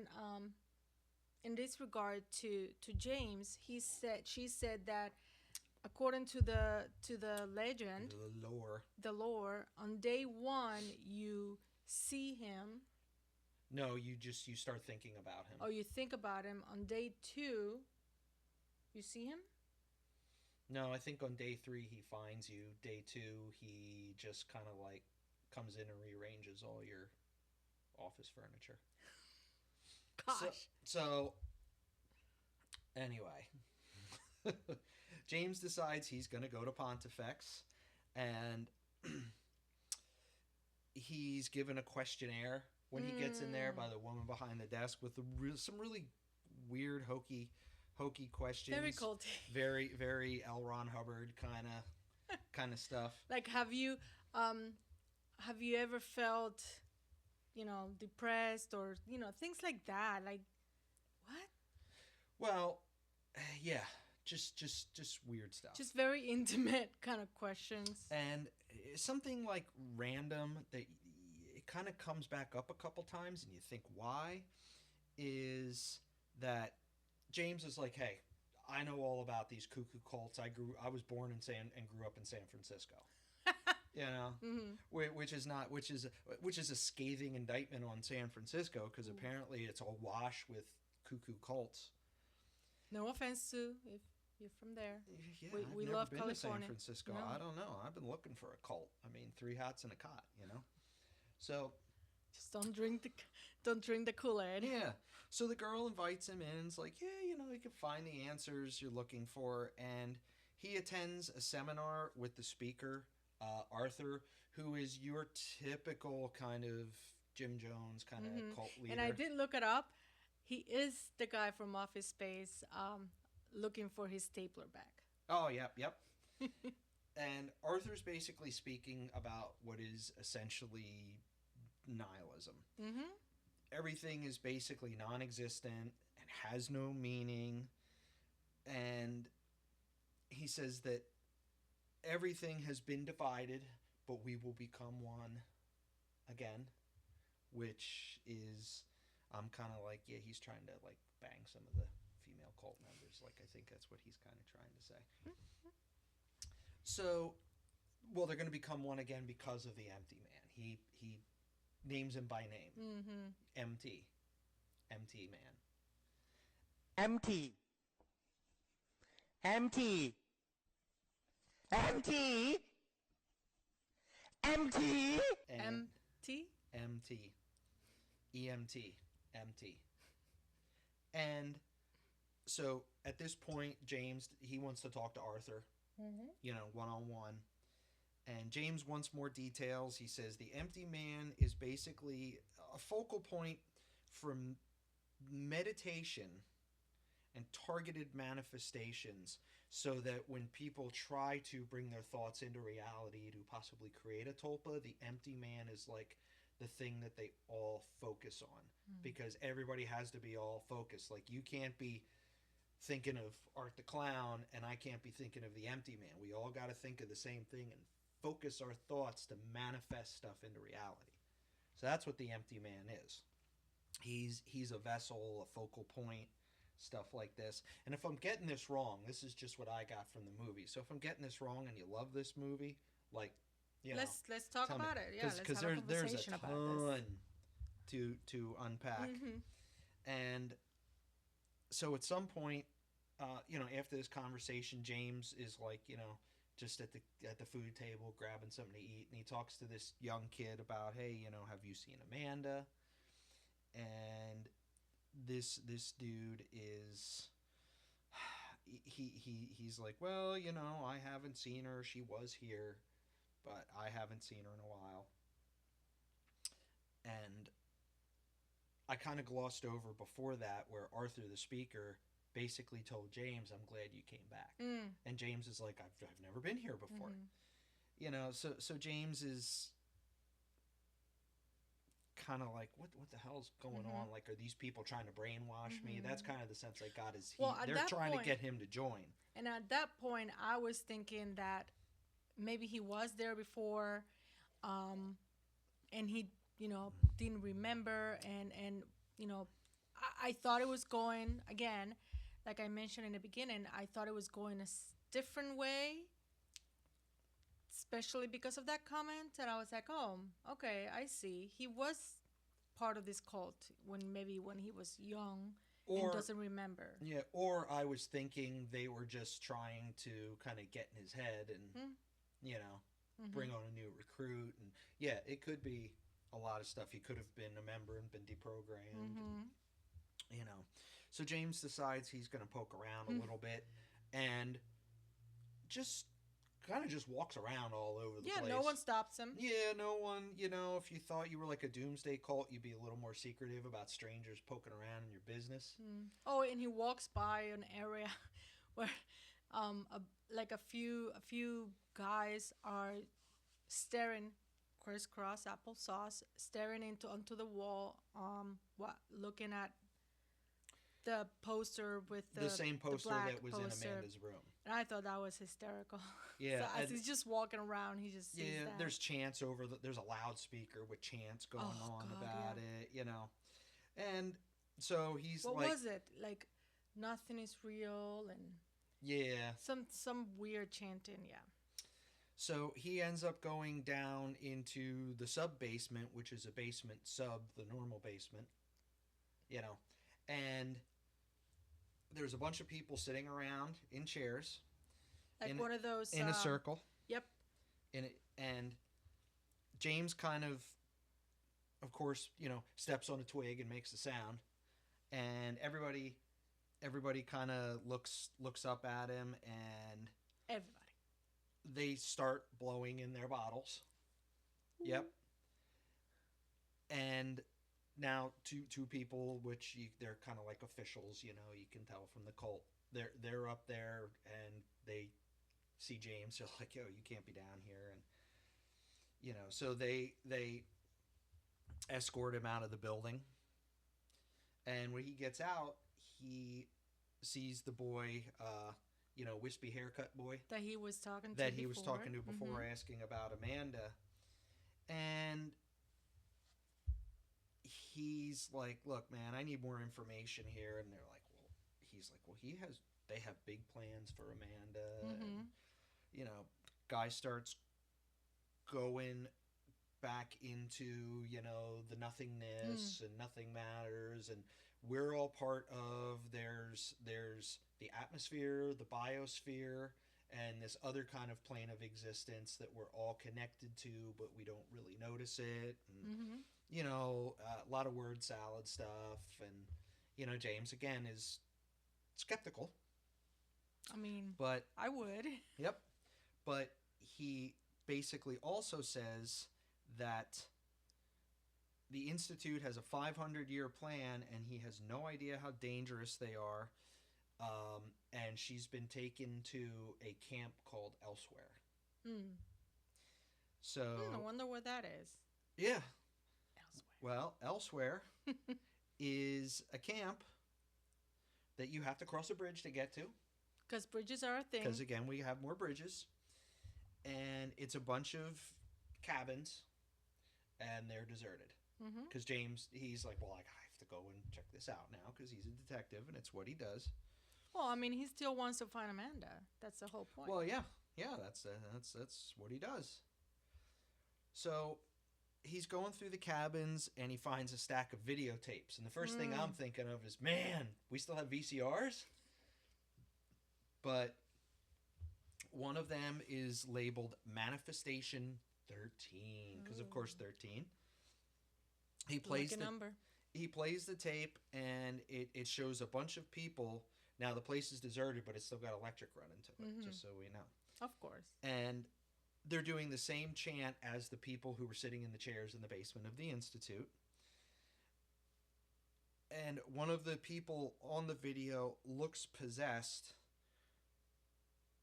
Speaker 2: in this regard to James. She said that according to the legend, the lore, on day one you see him.
Speaker 1: No, you start thinking about him.
Speaker 2: Or you think about him. On day two, you see him.
Speaker 1: No, I think on day three he finds you. Day two, he just kind of like comes in and rearranges all your office furniture.
Speaker 2: Gosh.
Speaker 1: So anyway, James decides he's going to go to Pontifex, and he's given a questionnaire when he gets in there by the woman behind the desk with some really weird, hokey questions.
Speaker 2: Very culty.
Speaker 1: Very L. Ron Hubbard kind of stuff.
Speaker 2: Like, have you ever felt, depressed or things like that? Like, what?
Speaker 1: Well, yeah, just weird stuff.
Speaker 2: Just very intimate kind of questions.
Speaker 1: And something like random that it kind of comes back up a couple times, and you think why, is that James is like, hey, I know all about these cuckoo cults. I was born and grew up in San Francisco.
Speaker 2: Mm-hmm.
Speaker 1: Which is a scathing indictment on San Francisco, because apparently it's awash with cuckoo cults.
Speaker 2: No offense to if you're from there.
Speaker 1: Yeah,
Speaker 2: we
Speaker 1: I've never
Speaker 2: love
Speaker 1: been
Speaker 2: California.
Speaker 1: to San Francisco.
Speaker 2: No.
Speaker 1: I don't know. I've been looking for a cult. I mean, 3 hots and a cot. So
Speaker 2: Just don't drink the Kool-Aid.
Speaker 1: yeah. So the girl invites him in and is like, yeah, you can find the answers you're looking for. And he attends a seminar with the speaker, Arthur, who is your typical kind of Jim Jones kind of cult leader.
Speaker 2: And I did look it up. He is the guy from Office Space looking for his stapler back.
Speaker 1: Oh, yep. And Arthur's basically speaking about what is essentially nihilism.
Speaker 2: Mm-hmm.
Speaker 1: Everything is basically non-existent and has no meaning. And he says that everything has been divided, but we will become one again, which is, I'm kind of like, yeah, he's trying to like bang some of the female cult members. Like, I think that's what he's kind of trying to say. So, well, they're going to become one again because of the empty man. He names him by name.
Speaker 2: Mm-hmm.
Speaker 1: Empty man.
Speaker 3: Empty. Empty. Empty. Empty.
Speaker 1: And
Speaker 2: Empty.
Speaker 1: MT. EMT. Empty. And so at this point, James, he wants to talk to Arthur, one-on-one. And James wants more details. He says the empty man is basically a focal point for meditation and targeted manifestations, so that when people try to bring their thoughts into reality to possibly create a tulpa, the empty man is like the thing that they all focus on, because everybody has to be all focused. Like, you can't be thinking of Art the Clown and I can't be thinking of the empty man. We all got to think of the same thing and focus our thoughts to manifest stuff into reality. So that's what the empty man is. He's a vessel, a focal point, stuff like this. And if I'm getting this wrong, this is just what I got from the movie. So if I'm getting this wrong and you love this movie, like,
Speaker 2: Let's talk about it. Yeah, let's have a conversation about this.
Speaker 1: To unpack. And so at some point, after this conversation, James is like, just at the food table grabbing something to eat, and he talks to this young kid about, hey, have you seen Amanda? And this dude is, he's like, well, I haven't seen her. She was here, but I haven't seen her in a while. And I kind of glossed over before that where Arthur the speaker basically told James, "I'm glad you came back."
Speaker 2: Mm.
Speaker 1: And James is like, "I've never been here before."
Speaker 2: Mm-hmm.
Speaker 1: So James is kind of like, what the hell's going
Speaker 2: Mm-hmm.
Speaker 1: on? Like, are these people trying to brainwash me? That's
Speaker 2: Mm-hmm.
Speaker 1: kind of the sense I got, is
Speaker 2: Well, at
Speaker 1: they're
Speaker 2: that
Speaker 1: trying
Speaker 2: point,
Speaker 1: to get him to join.
Speaker 2: and at that point, I was thinking that maybe he was there before, and he, didn't remember, and I thought it was going again, like I mentioned in the beginning. I thought it was going a different way, especially because of that comment. And I was like, oh, okay, I see. He was part of this cult when he was young and
Speaker 1: Or
Speaker 2: doesn't remember.
Speaker 1: yeah, or I was thinking they were just trying to kind of get in his head and
Speaker 2: Mm.
Speaker 1: you know
Speaker 2: Mm-hmm.
Speaker 1: bring on a new recruit. And yeah, it could be a lot of stuff. He could have been a member and been deprogrammed.
Speaker 2: Mm-hmm.
Speaker 1: And so James decides he's going to poke around a little bit and just kind of just walks around all over the
Speaker 2: Yeah,
Speaker 1: place.
Speaker 2: no one stops him.
Speaker 1: Yeah, no one. If you thought you were like a doomsday cult, you'd be a little more secretive about strangers poking around in your business.
Speaker 2: Mm. Oh, and he walks by an area where, like a few guys are staring, crisscross applesauce, staring onto the wall. Looking at the poster with
Speaker 1: The same poster
Speaker 2: black
Speaker 1: that was
Speaker 2: poster.
Speaker 1: in Amanda's room.
Speaker 2: And I thought that was hysterical.
Speaker 1: Yeah,
Speaker 2: So as he's just walking around, he just sees that.
Speaker 1: there's chants there's a loudspeaker with chants going on
Speaker 2: God,
Speaker 1: about
Speaker 2: yeah.
Speaker 1: it, and so he's
Speaker 2: What
Speaker 1: like,
Speaker 2: was it? Like, nothing is real, and
Speaker 1: yeah.
Speaker 2: some weird chanting. Yeah.
Speaker 1: So he ends up going down into the sub basement, which is a basement sub the normal basement, and there's a bunch of people sitting around in chairs,
Speaker 2: Like one of those
Speaker 1: in a circle.
Speaker 2: Yep.
Speaker 1: And James kind of course, steps on a twig and makes a sound, and everybody kind of looks up at him, and
Speaker 2: Everybody.
Speaker 1: they start blowing in their bottles. Ooh. Yep. And now two people, which they're kind of like officials, you can tell from the cult. They're up there, and they see James. They're like, "Yo, you can't be down here," and so they escort him out of the building. And when he gets out, he sees the boy, wispy haircut boy
Speaker 2: that he was talking to
Speaker 1: that
Speaker 2: before.
Speaker 1: he was talking to before,
Speaker 2: Mm-hmm.
Speaker 1: asking about Amanda. And he's like, "Look, man, I need more information here." And they're like, he's like, "Well, they have big plans for Amanda."
Speaker 2: Mm-hmm.
Speaker 1: And, guy starts going back into, the nothingness, and nothing matters, and we're all part of, there's the atmosphere, the biosphere, and this other kind of plane of existence that we're all connected to, but we don't really notice it. And a lot of word salad stuff. And James again is skeptical.
Speaker 2: I mean,
Speaker 1: but
Speaker 2: I would.
Speaker 1: Yep. But he basically also says that the Institute has a 500-year plan, and he has no idea how dangerous they are. And she's been taken to a camp called Elsewhere.
Speaker 2: Mm.
Speaker 1: So
Speaker 2: I wonder where that is.
Speaker 1: Yeah.
Speaker 2: Elsewhere.
Speaker 1: Well, Elsewhere is a camp that you have to cross a bridge to get to.
Speaker 2: Because bridges are a thing.
Speaker 1: Because, again, we have more bridges. And it's a bunch of cabins, and they're deserted. Because James, he's like, well, I have to go and check this out now, because he's a detective, and it's what he does.
Speaker 2: Well, I mean, he still wants to find Amanda. That's the whole point.
Speaker 1: Well, yeah, that's what he does. So he's going through the cabins, and he finds a stack of videotapes. And the first thing I'm thinking of is, man, we still have VCRs? But one of them is labeled Manifestation 13, because of course 13. He plays
Speaker 2: Like a number.
Speaker 1: He plays the tape, and it shows a bunch of people. Now the place is deserted, but it's still got electric running to it, just so we know.
Speaker 2: Of course.
Speaker 1: And they're doing the same chant as the people who were sitting in the chairs in the basement of the Institute. And one of the people on the video looks possessed,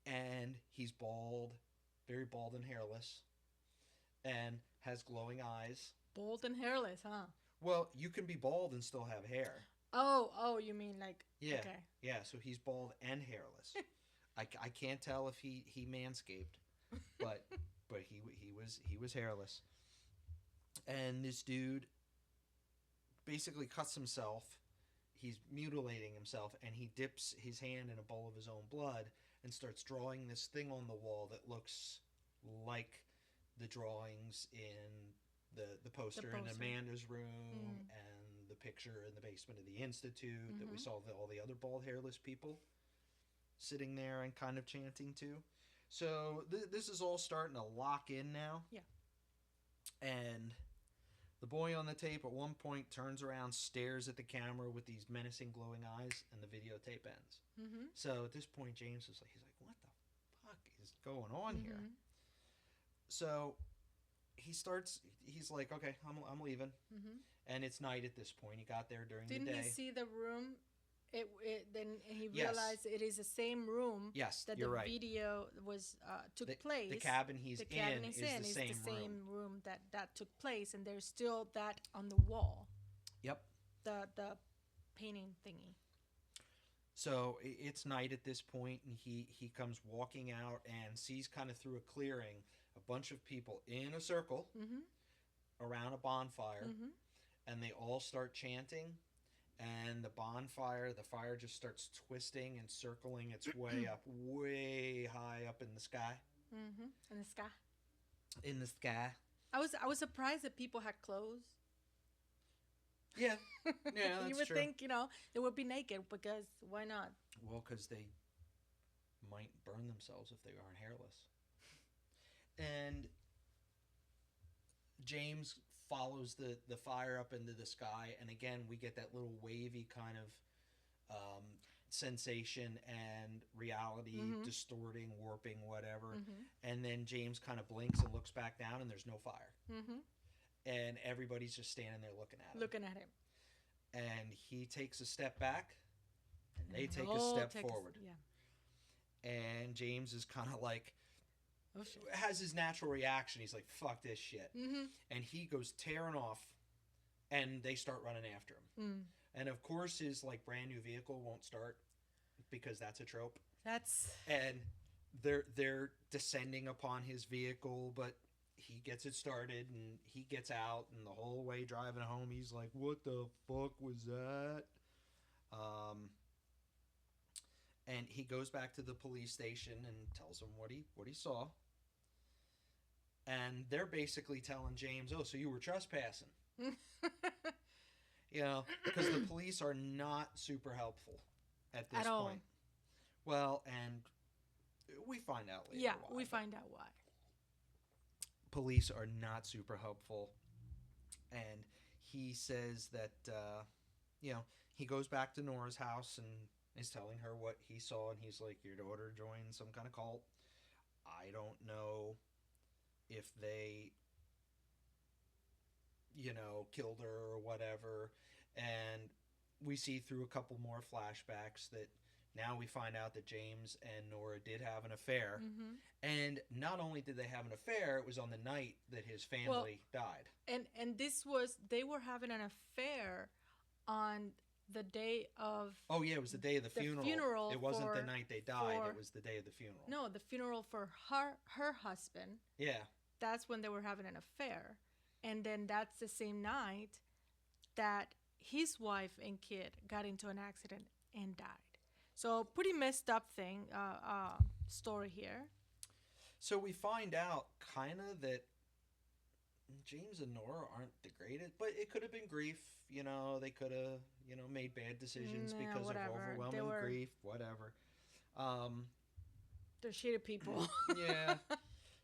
Speaker 1: and he's bald, very bald and hairless, and has glowing eyes.
Speaker 2: Bald and hairless, huh?
Speaker 1: Well, you can be bald and still have hair.
Speaker 2: Oh, you mean like...
Speaker 1: Yeah,
Speaker 2: Okay.
Speaker 1: yeah, so he's bald and hairless. I can't tell if he manscaped, but he was hairless. And this dude basically cuts himself. He's mutilating himself, and he dips his hand in a bowl of his own blood and starts drawing this thing on the wall that looks like the drawings in the poster in Amanda's room and the picture in the basement of the Institute that we saw all the other bald hairless people sitting there and kind of chanting to. So this is all starting to lock in now.
Speaker 2: Yeah.
Speaker 1: And the boy on the tape at one point turns around, stares at the camera with these menacing glowing eyes, and the videotape ends. So at this point, James is like, he's like, what the fuck is going on here? So he's like, okay, I'm leaving. And it's night at this point. He got there during the day.
Speaker 2: Didn't he see the room? Then he realized it is the same room that the video was took place.
Speaker 1: The cabin he's in is the same
Speaker 2: room that took place, and there's still that on the wall.
Speaker 1: Yep.
Speaker 2: The painting thingy.
Speaker 1: So it's night at this point, and he comes walking out and sees kind of through a clearing a bunch of people in a circle around a bonfire, and they all start chanting. And the fire just starts twisting and circling its way up, way high up in the sky.
Speaker 2: In the sky.
Speaker 1: In the sky.
Speaker 2: I was surprised that people had clothes.
Speaker 1: Yeah, that's
Speaker 2: you would
Speaker 1: true.
Speaker 2: think, they would be naked, because why not?
Speaker 1: Well, because they might burn themselves if they aren't hairless. And James follows the fire up into the sky, and again we get that little wavy kind of sensation and reality distorting, warping, whatever. And then James kind of blinks and looks back down, and there's no fire. And everybody's just standing there looking at him. And he takes a step back, and they take a step forward. And James is kind of like, has his natural reaction. He's like, fuck this shit. And he goes tearing off, and they start running after him. And of course his like brand new vehicle won't start, because that's a trope. And they're descending upon his vehicle, but he gets it started, and he gets out, and the whole way driving home he's like, what the fuck was that? And he goes back to the police station and tells them what he saw. And they're basically telling James, oh, so you were trespassing. Because the police are not super helpful at this point. Well, and we find out later why.
Speaker 2: We find out why.
Speaker 1: Police are not super helpful. And he says that, he goes back to Nora's house and is telling her what he saw. And he's like, your daughter joined some kind of cult. I don't know if they, killed her or whatever. And we see through a couple more flashbacks that now we find out that James and Nora did have an affair. And not only did they have an affair, it was on the night that his family died.
Speaker 2: And they were having an affair on the day of...
Speaker 1: Oh, yeah, it was the day of the funeral. It wasn't the night they died. It was the day of the funeral.
Speaker 2: No, the funeral for her husband.
Speaker 1: Yeah.
Speaker 2: That's when they were having an affair. And then that's the same night that his wife and kid got into an accident and died. So pretty messed up story here. So
Speaker 1: we find out kind of that James and Nora aren't the greatest, but it could have been grief. They could have, made bad decisions because of overwhelming grief, whatever.
Speaker 2: They're shitty people.
Speaker 1: Yeah.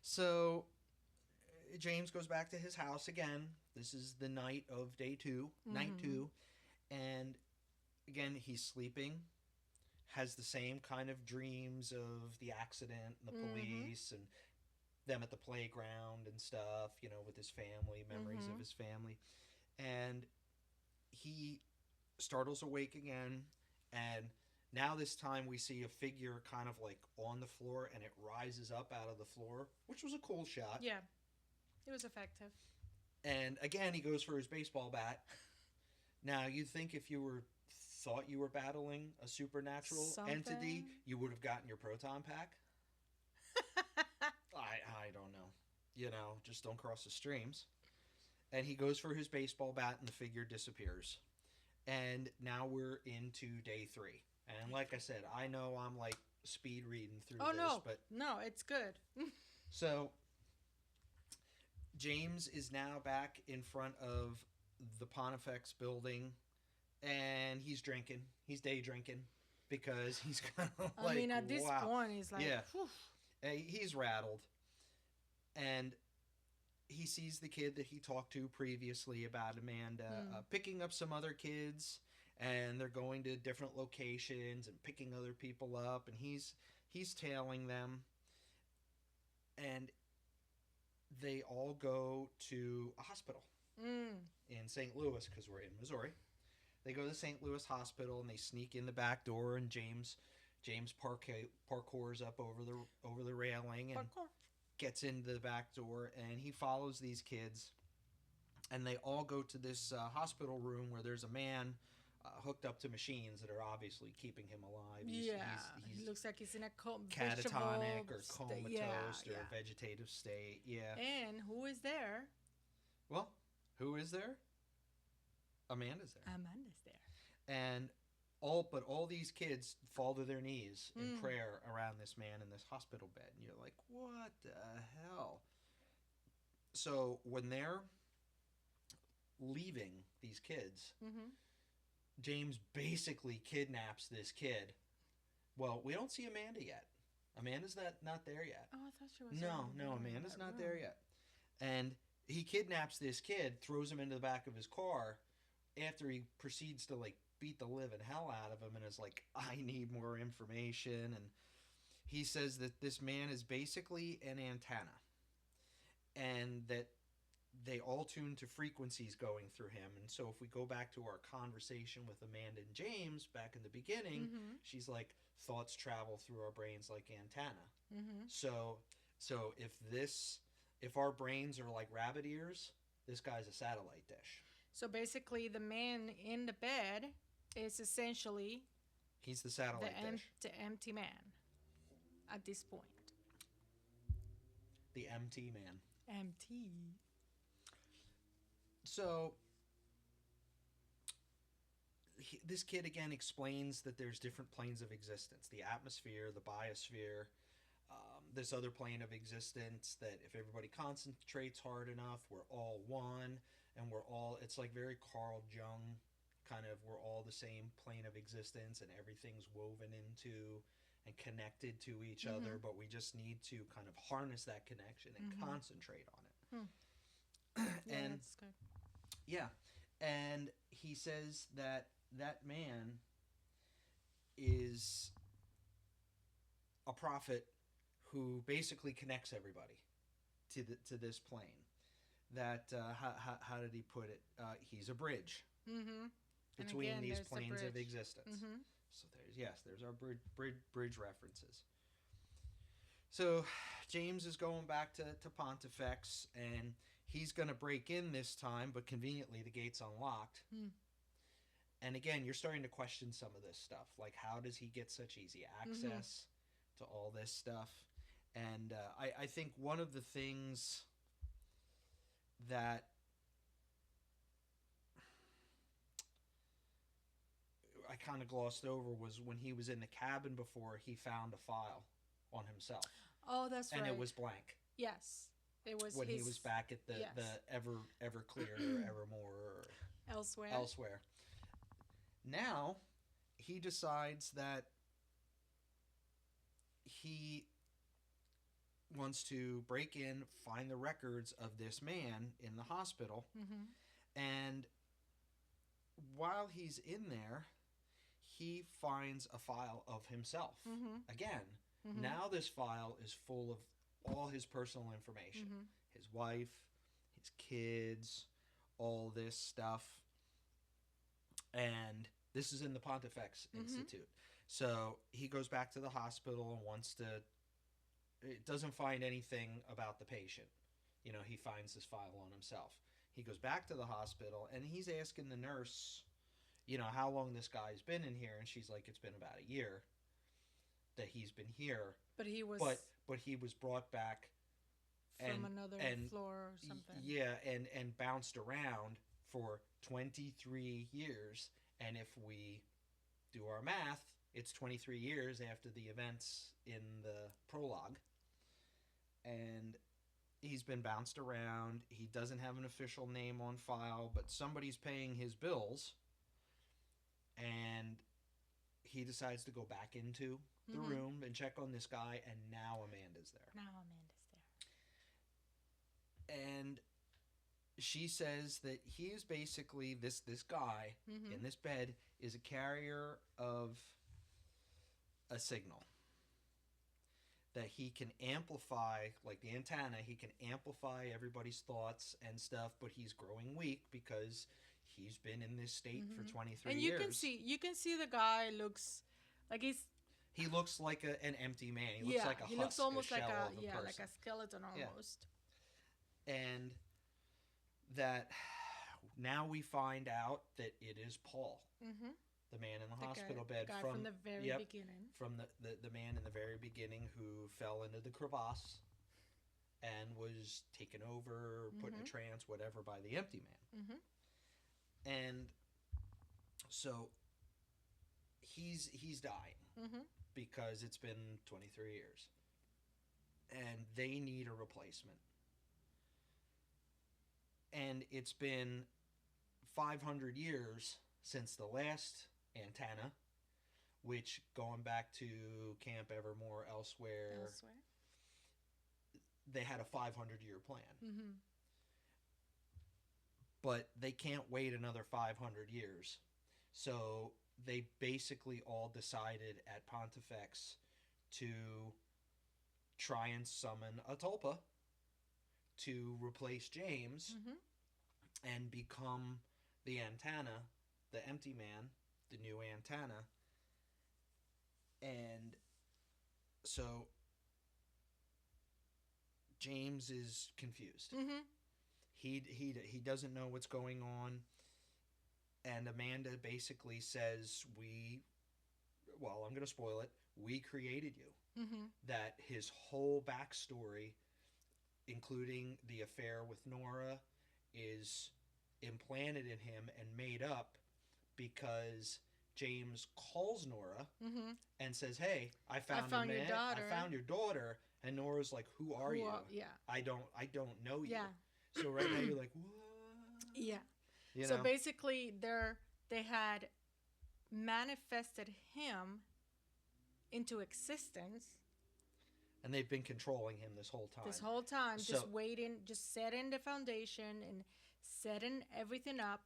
Speaker 1: So James goes back to his house again. This is the night of day 2, night 2. And again, he's sleeping. has the same kind of dreams of the accident and the police and them at the playground and stuff, with his family, memories of his family. And he startles awake again, and now this time we see a figure kind of like on the floor, and it rises up out of the floor, which was a cool shot.
Speaker 2: Yeah, it was effective.
Speaker 1: And again, he goes for his baseball bat. Now, you'd think if you thought you were battling a supernatural entity, you would have gotten your proton pack. I don't know. Just don't cross the streams. And he goes for his baseball bat, and the figure disappears. And now we're into day 3. And like I said, I know I'm like speed reading through this, but
Speaker 2: no, it's good.
Speaker 1: So James is now back in front of the Pontifex building, and he's drinking. He's day drinking because he's kind of like,
Speaker 2: I mean, at this point, he's like,
Speaker 1: yeah,
Speaker 2: whew.
Speaker 1: He's rattled. And he sees the kid that he talked to previously about Amanda picking up some other kids, and they're going to different locations and picking other people up, and he's tailing them. And they all go to a hospital in St. Louis, because we're in Missouri. They go to St. Louis Hospital, and they sneak in the back door, and James parkours up over the railing and gets into the back door, and he follows these kids, and they all go to this hospital room where there's a man hooked up to machines that are obviously keeping him alive. He's
Speaker 2: He looks like he's in a
Speaker 1: catatonic or comatose or vegetative state. Yeah.
Speaker 2: And who is there?
Speaker 1: Well, who is there? Amanda's there.
Speaker 2: Amanda's there.
Speaker 1: And all these kids fall to their knees in prayer around this man in this hospital bed. And you're like, what the hell? So when they're leaving these kids, James basically kidnaps this kid. Well, we don't see Amanda yet. Amanda's not there yet.
Speaker 2: Oh, I thought she was.
Speaker 1: No, Amanda's not there yet. And he kidnaps this kid, throws him into the back of his car, after he proceeds to like beat the living hell out of him, and is like, I need more information. And he says that this man is basically an antenna, and that they all tune to frequencies going through him. And so if we go back to our conversation with Amanda and James back in the beginning, she's like, thoughts travel through our brains like antenna. So if our brains are like rabbit ears, this guy's a satellite dish.
Speaker 2: So basically, the man in the bed is essentially
Speaker 1: he's the satellite dish.
Speaker 2: The empty man at this point.
Speaker 1: The MT man.
Speaker 2: MT.
Speaker 1: So this kid again explains that there's different planes of existence: the atmosphere, the biosphere, this other plane of existence. That if everybody concentrates hard enough, we're all one, and it's like very Carl Jung kind of, we're all the same plane of existence, and everything's woven into and connected to each other, but we just need to kind of harness that connection and concentrate on it.
Speaker 2: Yeah,
Speaker 1: And
Speaker 2: that's good.
Speaker 1: yeah, and he says that man is a prophet who basically connects everybody to this plane. That how did he put it? He's a bridge between these planes of existence. So there's our bridge references. So James is going back to Pontifex, and he's going to break in this time, but conveniently the gate's unlocked. And again, you're starting to question some of this stuff. Like, how does he get such easy access to all this stuff? And I think one of the things that I kind of glossed over was when he was in the cabin before, he found a file on himself.
Speaker 2: Oh, that's right.
Speaker 1: And it was blank.
Speaker 2: Yes. It was
Speaker 1: when he was back at the Everclear or Evermore or elsewhere. Now he decides that he wants to break in, find the records of this man in the hospital, and while he's in there, he finds a file of himself. Again, now this file is full of all his personal information. His wife, his kids, all this stuff. And this is in the Pontifex Institute. So he goes back to the hospital and wants to... It doesn't find anything about the patient. You know, he finds this file on himself. He goes back to the hospital and he's asking the nurse, you know, how long this guy's been in here. And she's like, it's been about a year that he's been here.
Speaker 2: But he was...
Speaker 1: But he was brought back...
Speaker 2: From another floor or something.
Speaker 1: Yeah, and bounced around for 23 years. And if we do our math, it's 23 years after the events in the prologue. And he's been bounced around. He doesn't have an official name on file, but somebody's paying his bills. And he decides to go back into the room and check on this guy, and now Amanda's there. And she says that he is basically this guy in this bed is a carrier of a signal that he can amplify, like the antenna. He can amplify everybody's thoughts and stuff, but he's growing weak because he's been in this state for 23
Speaker 2: and
Speaker 1: years.
Speaker 2: You can see the guy looks like
Speaker 1: he looks like an empty man. He looks like a husk,
Speaker 2: he looks almost like
Speaker 1: a person.
Speaker 2: like a skeleton almost.
Speaker 1: And that now we find out that it is Paul, the man in the hospital bed
Speaker 2: from the very beginning.
Speaker 1: From the man in the very beginning who fell into the crevasse and was taken over, put in a trance, whatever, by the empty man. And so he's dying because it's been 23 years. And they need a replacement. And it's been 500 years since the last antenna, which, going back to Camp Evermore elsewhere, they had a 500-year plan. But they can't wait another 500 years. So they basically all decided at Pontifex to try and summon a tulpa to replace James and become the antenna, the empty man, the new antenna. And so James is confused. He doesn't know what's going on. And Amanda basically says, I'm going to spoil it, we created you. That his whole backstory, including the affair with Nora, is implanted in him and made up because James calls Nora and says, hey, I found
Speaker 2: your daughter.
Speaker 1: I found your daughter. And Nora's like, who are you? I don't know you. So right now you're like, what?
Speaker 2: So basically they had manifested him into existence.
Speaker 1: And they've been controlling him this whole time.
Speaker 2: Just waiting, just setting the foundation and setting everything up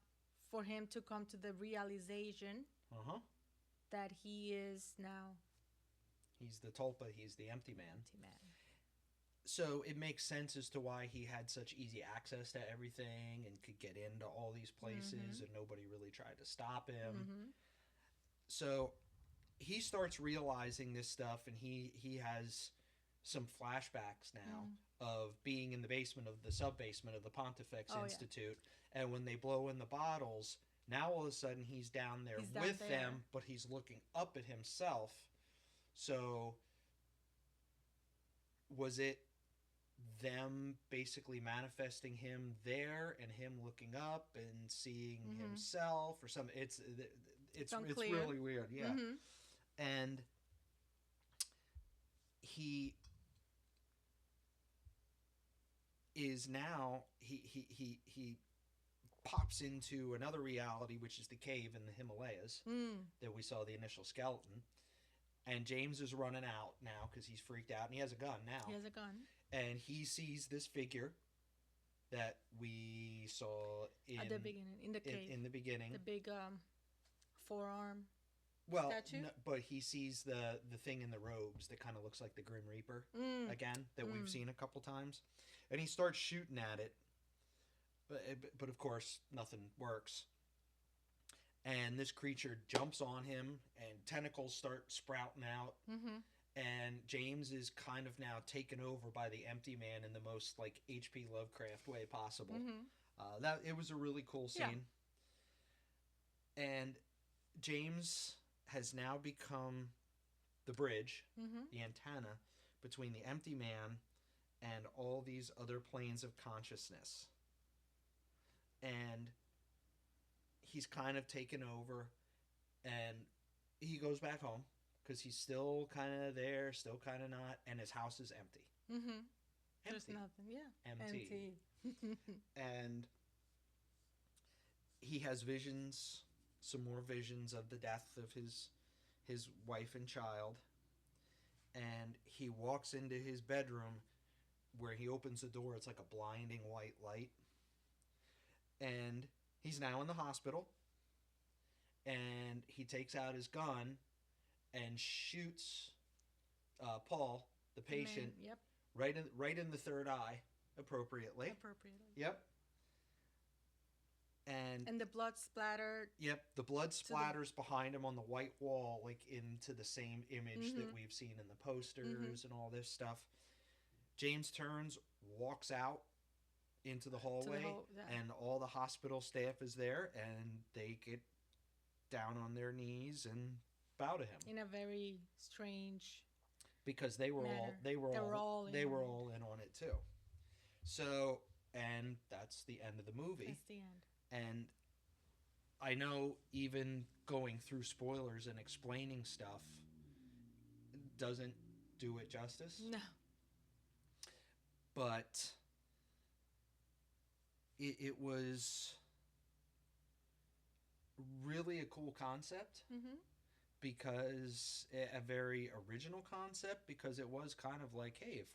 Speaker 2: for him to come to the realization that he is now.
Speaker 1: He's the tulpa. He's the empty man. So it makes sense as to why he had such easy access to everything and could get into all these places and nobody really tried to stop him. So he starts realizing this stuff, and he has some flashbacks now of being in the basement of the sub-basement of the Pontifex Institute. And when they blow in the bottles, now all of a sudden he's down there with them, but he's looking up at himself. So was it them basically manifesting him there and him looking up and seeing himself or something? It's really weird. And he is now he pops into another reality, which is the cave in the Himalayas that we saw the initial skeleton. And James is running out now because he's freaked out, and he has a gun now. And he sees this figure that we saw
Speaker 2: at the beginning, in the cave.
Speaker 1: In the beginning.
Speaker 2: The big forearm.
Speaker 1: Well,
Speaker 2: statue?
Speaker 1: but he sees the thing in the robes that kind of looks like the Grim Reaper again that we've seen a couple times, and he starts shooting at it, but of course nothing works. And this creature jumps on him, and tentacles start sprouting out.
Speaker 2: Mm-hmm.
Speaker 1: And James is kind of now taken over by the Empty Man in the most like H.P. Lovecraft way possible.
Speaker 2: Mm-hmm.
Speaker 1: That it was a really cool scene.
Speaker 2: Yeah.
Speaker 1: And James has now become the bridge,
Speaker 2: Mm-hmm.
Speaker 1: the antenna between the Empty Man and all these other planes of consciousness. And he's kind of taken over, and he goes back home because he's still kind of there, still kind of not, and his house is empty.
Speaker 2: Mm-hmm. There's
Speaker 1: Empty.
Speaker 2: nothing. Yeah.
Speaker 1: Empty. And he has visions, some more visions of the death of his wife and child. And he walks into his bedroom where he opens the door. It's like a blinding white light. And he's now in the hospital. And he takes out his gun and shoots Paul, the patient,
Speaker 2: Yep.
Speaker 1: right in the third eye, appropriately. Yep.
Speaker 2: And the blood splattered.
Speaker 1: Yep, the blood splatters behind him on the white wall, like into the same image that we've seen in the posters and all this stuff. James turns, walks out into the hallway, and all the hospital staff is there, and they get down on their knees and bow to him
Speaker 2: In a very strange
Speaker 1: because they were
Speaker 2: manner.
Speaker 1: all in on it too. So, and that's the end of the movie.
Speaker 2: That's the end.
Speaker 1: And I know even going through spoilers and explaining stuff doesn't do it justice.
Speaker 2: No.
Speaker 1: But it was really a cool concept because a very original concept, because it was kind of like, hey, if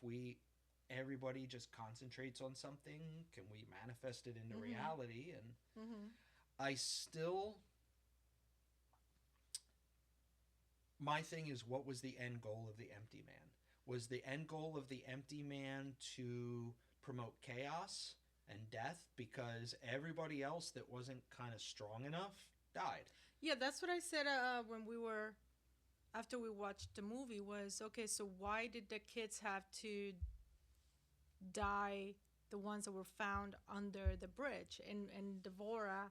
Speaker 1: everybody just concentrates on something, can we manifest it into reality? And I still, my thing is, what was the end goal of the Empty Man? Was the end goal of the Empty Man to promote chaos and death because everybody else that wasn't kind of strong enough died?
Speaker 2: Yeah, that's what I said after we watched the movie was, okay, so why did the kids have to die, the ones that were found under the bridge? And Devora,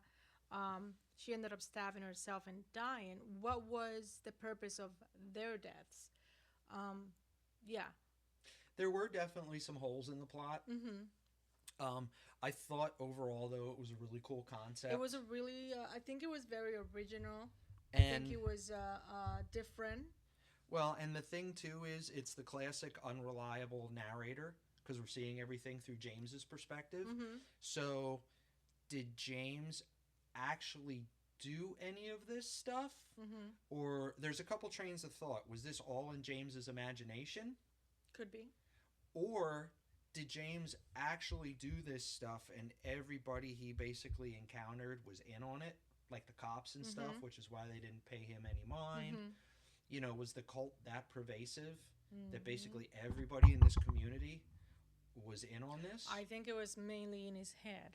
Speaker 2: she ended up stabbing herself and dying. What was the purpose of their deaths? Yeah.
Speaker 1: There were definitely some holes in the plot. I thought overall, though, it was a really cool concept.
Speaker 2: It was a really, I think it was very original.
Speaker 1: And
Speaker 2: I think it was different.
Speaker 1: Well, and the thing, too, is it's the classic unreliable narrator because we're seeing everything through James's perspective. So did James actually do any of this stuff? Or there's a couple trains of thought. Was this all in James's imagination?
Speaker 2: Could be.
Speaker 1: Or did James actually do this stuff and everybody he basically encountered was in on it? Like the cops and stuff, which is why they didn't pay him any mind. You know, was the cult that pervasive that basically everybody in this community was in on this?
Speaker 2: I think it was mainly in his head.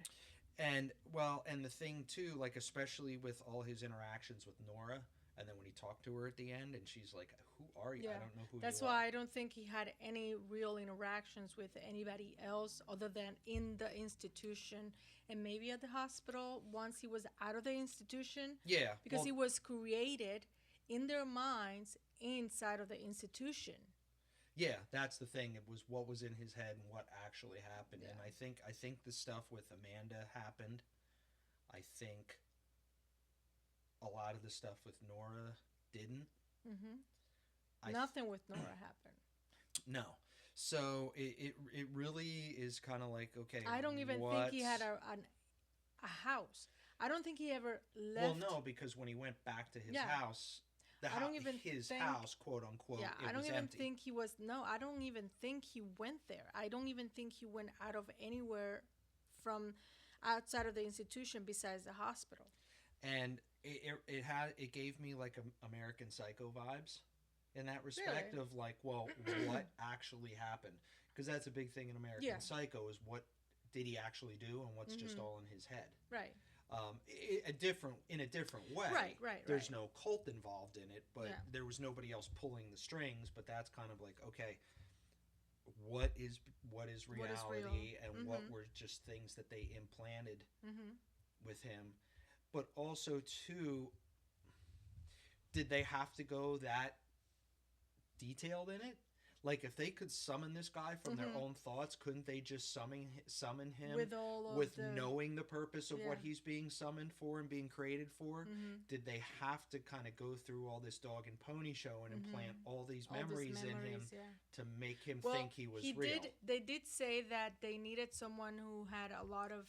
Speaker 1: And, well, and the thing, too, like, especially with all his interactions with Nora, and then when he talked to her at the end, and she's like, who are you?
Speaker 2: Yeah.
Speaker 1: I don't know who
Speaker 2: That's
Speaker 1: you are.
Speaker 2: why I don't think he had any real interactions with anybody else other than in the institution and maybe at the hospital once he was out of the institution.
Speaker 1: Yeah.
Speaker 2: Because he was created in their minds inside of the institution.
Speaker 1: Yeah, that's the thing. It was what was in his head and what actually happened.
Speaker 2: Yeah.
Speaker 1: And I think the stuff with Amanda happened. I think a lot of the stuff with Nora didn't.
Speaker 2: Nothing with Nora happened.
Speaker 1: No. So it really is kind of like, okay,
Speaker 2: I don't even think he had a house. I don't think he ever left.
Speaker 1: Well, no, because when he went back to his house, his house, quote unquote,
Speaker 2: I don't
Speaker 1: was
Speaker 2: even
Speaker 1: empty.
Speaker 2: think he was. No, I don't even think he went there. I don't even think he went out of anywhere from outside of the institution besides the hospital.
Speaker 1: and it gave me like American Psycho vibes in that respect
Speaker 2: Really?
Speaker 1: of like, well, what actually happened? Because that's a big thing in American
Speaker 2: Yeah.
Speaker 1: Psycho is what did he actually do and what's just
Speaker 2: Mm-hmm.
Speaker 1: all in his head.
Speaker 2: Right.
Speaker 1: In a different way.
Speaker 2: Right. Right.
Speaker 1: There's
Speaker 2: Right.
Speaker 1: no cult involved in it, but
Speaker 2: Yeah.
Speaker 1: there was nobody else pulling the strings. But that's kind of like, okay, what is
Speaker 2: What is real?
Speaker 1: reality, and what
Speaker 2: Mm-hmm.
Speaker 1: were just things that they implanted
Speaker 2: Mm-hmm.
Speaker 1: with him. But also too, did they have to go that detailed in it? Like, if they could summon this guy from their
Speaker 2: Mm-hmm.
Speaker 1: own thoughts, couldn't they just summon him
Speaker 2: With all of
Speaker 1: with
Speaker 2: the
Speaker 1: knowing the purpose of
Speaker 2: Yeah.
Speaker 1: what he's being summoned for and being created for?
Speaker 2: Mm-hmm.
Speaker 1: Did they have to kind of go through all this dog and pony show and implant
Speaker 2: Mm-hmm.
Speaker 1: all these
Speaker 2: all these
Speaker 1: memories in him
Speaker 2: memories? Yeah.
Speaker 1: to make him
Speaker 2: Well,
Speaker 1: think he was
Speaker 2: he
Speaker 1: real?
Speaker 2: did. They did say that they needed someone who had a lot of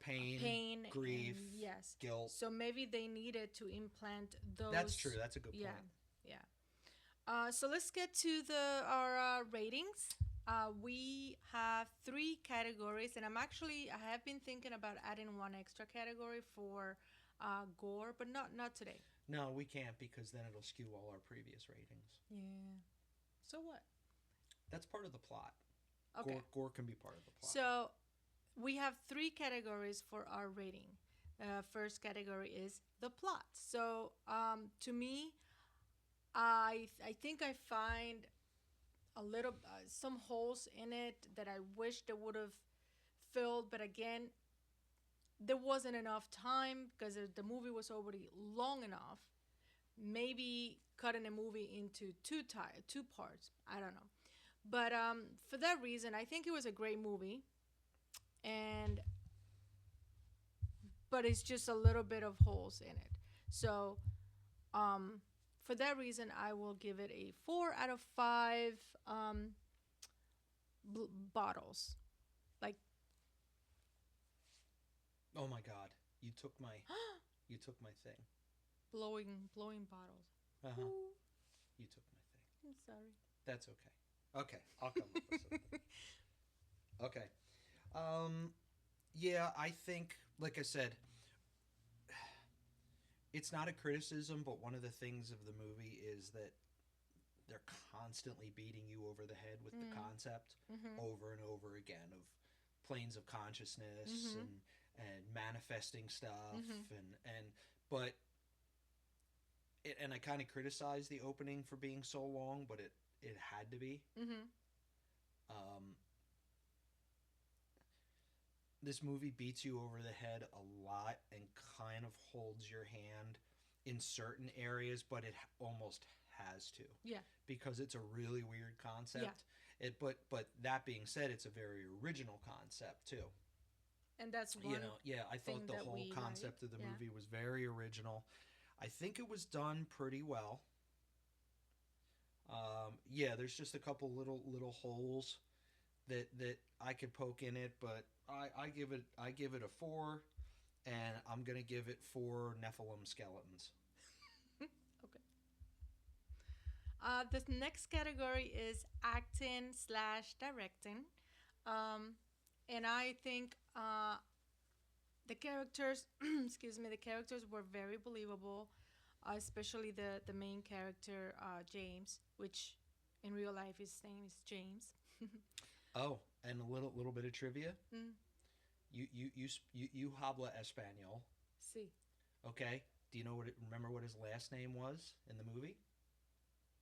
Speaker 1: Pain,
Speaker 2: pain,
Speaker 1: grief,
Speaker 2: and yes.
Speaker 1: guilt.
Speaker 2: So maybe they needed to implant those.
Speaker 1: That's true. That's a good
Speaker 2: Yeah,
Speaker 1: point.
Speaker 2: yeah. So let's get to our ratings. We have 3 categories, and I have been thinking about adding one extra category for gore, but not today.
Speaker 1: No, we can't because then it'll skew all our previous ratings.
Speaker 2: Yeah. So what?
Speaker 1: That's part of the plot.
Speaker 2: Okay.
Speaker 1: Gore can be part of the plot.
Speaker 2: So we have 3 categories for our rating. First category is the plot. So to me, I think I find a little some holes in it that I wish they would have filled, but again, there wasn't enough time because the movie was already long enough. Maybe cutting a movie into two parts. I don't know, but for that reason, I think it was a great movie, and but it's just a little bit of holes in it. So for that reason, I will give it a 4 out of 5 bottles. Like,
Speaker 1: Oh my God! You took my thing.
Speaker 2: blowing bottles.
Speaker 1: Uh huh.
Speaker 2: Ooh,
Speaker 1: You took my thing.
Speaker 2: I'm sorry.
Speaker 1: That's okay. Okay, I'll come up with something. Okay. Yeah, I think, like I said, it's not a criticism, but one of the things of the movie is that they're constantly beating you over the head with the concept
Speaker 2: Mm-hmm.
Speaker 1: over and over again of planes of consciousness
Speaker 2: Mhm.
Speaker 1: and manifesting stuff
Speaker 2: Mhm.
Speaker 1: and but and I kind of criticize the opening for being so long, but it had to be.
Speaker 2: Mm-hmm.
Speaker 1: Um, this movie beats you over the head a lot and kind of holds your hand in certain areas, but it almost has to.
Speaker 2: Yeah.
Speaker 1: Because it's a really weird concept. But that being said, it's a very original concept too.
Speaker 2: And that's one.
Speaker 1: I thought
Speaker 2: thing
Speaker 1: the
Speaker 2: that
Speaker 1: whole
Speaker 2: we
Speaker 1: concept
Speaker 2: like.
Speaker 1: of the
Speaker 2: Yeah.
Speaker 1: movie was very original. I think it was done pretty well. Yeah, there's just a couple little holes that I could poke in it, but I give it a 4, and I'm gonna give it 4 Nephilim skeletons.
Speaker 2: Okay. The next category is acting / directing, and I think the characters, excuse me, the characters were very believable, especially the main character James, which in real life his name is James.
Speaker 1: Oh, and a little bit of trivia.
Speaker 2: Mm.
Speaker 1: You habla español,
Speaker 2: See.
Speaker 1: okay? Do you remember what his last name was in the movie?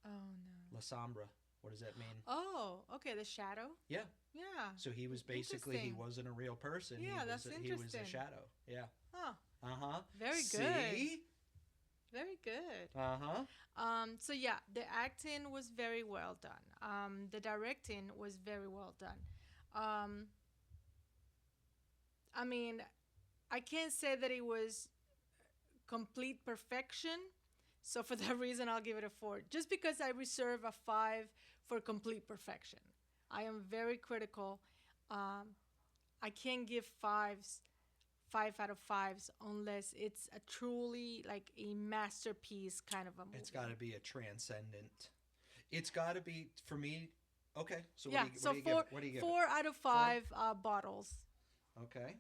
Speaker 2: Oh no.
Speaker 1: La Sombra. What does that mean?
Speaker 2: Oh, okay. The shadow.
Speaker 1: Yeah.
Speaker 2: Yeah.
Speaker 1: So he was basically he
Speaker 2: Interesting.
Speaker 1: wasn't a real person.
Speaker 2: Yeah, that's
Speaker 1: He was a
Speaker 2: interesting.
Speaker 1: shadow. Yeah.
Speaker 2: Huh.
Speaker 1: Uh-huh.
Speaker 2: Very
Speaker 1: See?
Speaker 2: good. Very good.
Speaker 1: Uh-huh.
Speaker 2: So yeah, the acting was very well done. The directing was very well done. I mean, I can't say that it was complete perfection. So for that reason, I'll give it a 4. Just because I reserve a 5 for complete perfection. I am very critical. I can't give 5 out of 5s unless it's a truly like a masterpiece kind of a movie.
Speaker 1: It's got to be a transcendent. It's got to be for me. Okay, so
Speaker 2: yeah.
Speaker 1: what do you give it? What do you give
Speaker 2: 4 out of 5 bottles.
Speaker 1: it? Okay.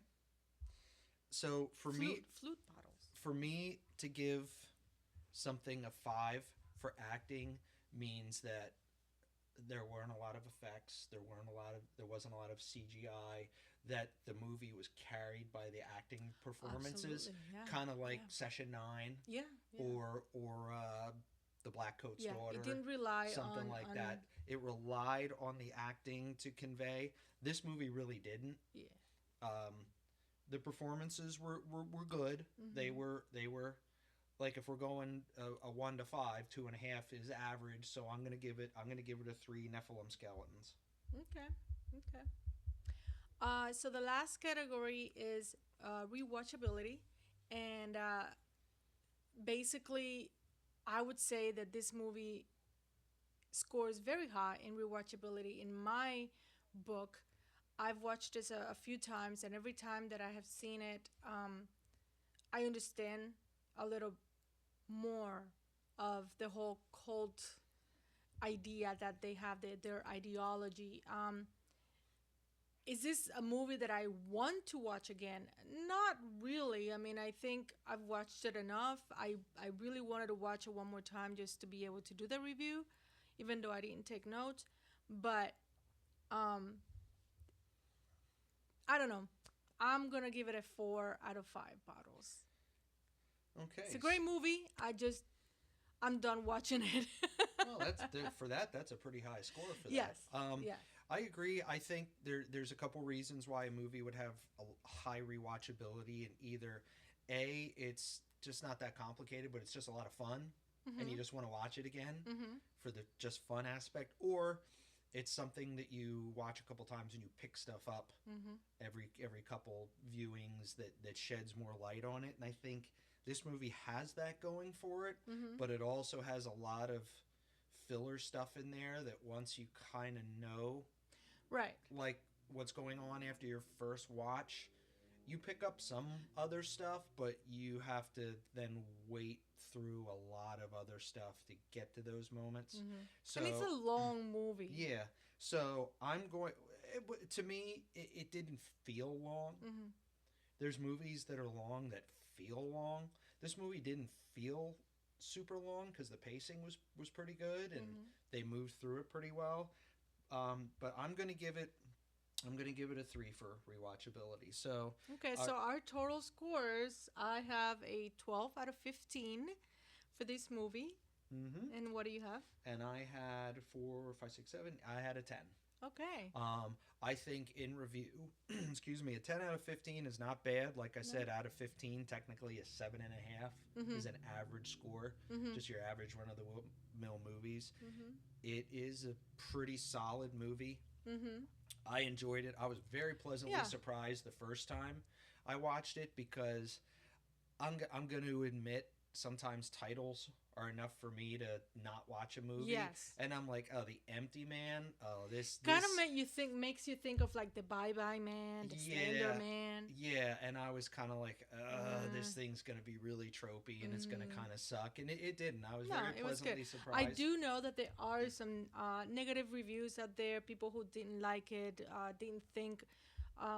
Speaker 1: So for me,
Speaker 2: Flute bottles.
Speaker 1: for me to give something a 5 for acting means that there weren't a lot of effects, there wasn't a lot of CGI, that the movie was carried by the acting performances,
Speaker 2: Absolutely, yeah.
Speaker 1: kind of like
Speaker 2: Yeah.
Speaker 1: Session 9
Speaker 2: Yeah, yeah.
Speaker 1: or The Black Coat's
Speaker 2: Yeah,
Speaker 1: Daughter,
Speaker 2: it didn't rely
Speaker 1: something like
Speaker 2: on
Speaker 1: that. It relied on the acting to convey. This movie really didn't.
Speaker 2: yeah.
Speaker 1: Um, the performances were good.
Speaker 2: Mm-hmm.
Speaker 1: They were like, if we're going a 1 to 5, 2.5 is average. So I'm gonna give it a 3 Nephilim skeletons.
Speaker 2: Okay. Okay. So the last category is rewatchability, and basically, I would say that this movie scores very high in rewatchability in my book. I've watched this a few times, and every time that I have seen it, I understand a little more of the whole cult idea that they have, their ideology. Is this a movie that I want to watch again? Not really. I mean, I think I've watched it enough. I really wanted to watch it one more time just to be able to do the review, even though I didn't take notes. But um, I don't know. I'm gonna give it a 4 out of 5 bottles.
Speaker 1: Okay.
Speaker 2: It's a great movie. I'm done watching it.
Speaker 1: Well, that's a pretty high score for that.
Speaker 2: Yes. Yes.
Speaker 1: I agree. I think there's a couple reasons why a movie would have a high rewatchability, and either A, it's just not that complicated, but it's just a lot of fun, and you just want to watch it again for the just fun aspect, or it's something that you watch a couple times and you pick stuff up every couple viewings that sheds more light on it. And I think this movie has that going for it, but it also has a lot of filler stuff in there that once you kind of know,
Speaker 2: Right.
Speaker 1: like, what's going on after your first watch, you pick up some other stuff, but you have to then wait through a lot of other stuff to get to those moments. So,
Speaker 2: And it's a long movie.
Speaker 1: yeah. So I'm going. To me, it didn't feel long. There's movies that are long that feel long. This movie didn't feel super long because the pacing was pretty good and they moved through it pretty well. But I'm gonna give it a 3 for rewatchability. So
Speaker 2: Okay, so our total scores, I have a 12 out of 15 for this movie. And what do you have?
Speaker 1: and I had 4, 5, 6, 7. I had a 10.
Speaker 2: Okay.
Speaker 1: I think in review, excuse me, a 10 out of 15 is not bad. Like I said, out of 15, technically a 7.5 is an average score, just your average run of the mill movies. It is a pretty solid movie. I enjoyed it. I was very pleasantly surprised the first time I watched it, because I'm going to admit sometimes titles are enough for me to not watch a movie.
Speaker 2: Yes.
Speaker 1: And I'm like, oh, The Empty Man. Oh, this
Speaker 2: kind of makes you think of like the Bye Bye Man, the Slender Man.
Speaker 1: Yeah, and I was kind of like, this thing's going to be really tropey and it's going to kind of suck. And it didn't. I was very pleasantly surprised.
Speaker 2: I do know that there are some negative reviews out there, people who didn't like it, didn't think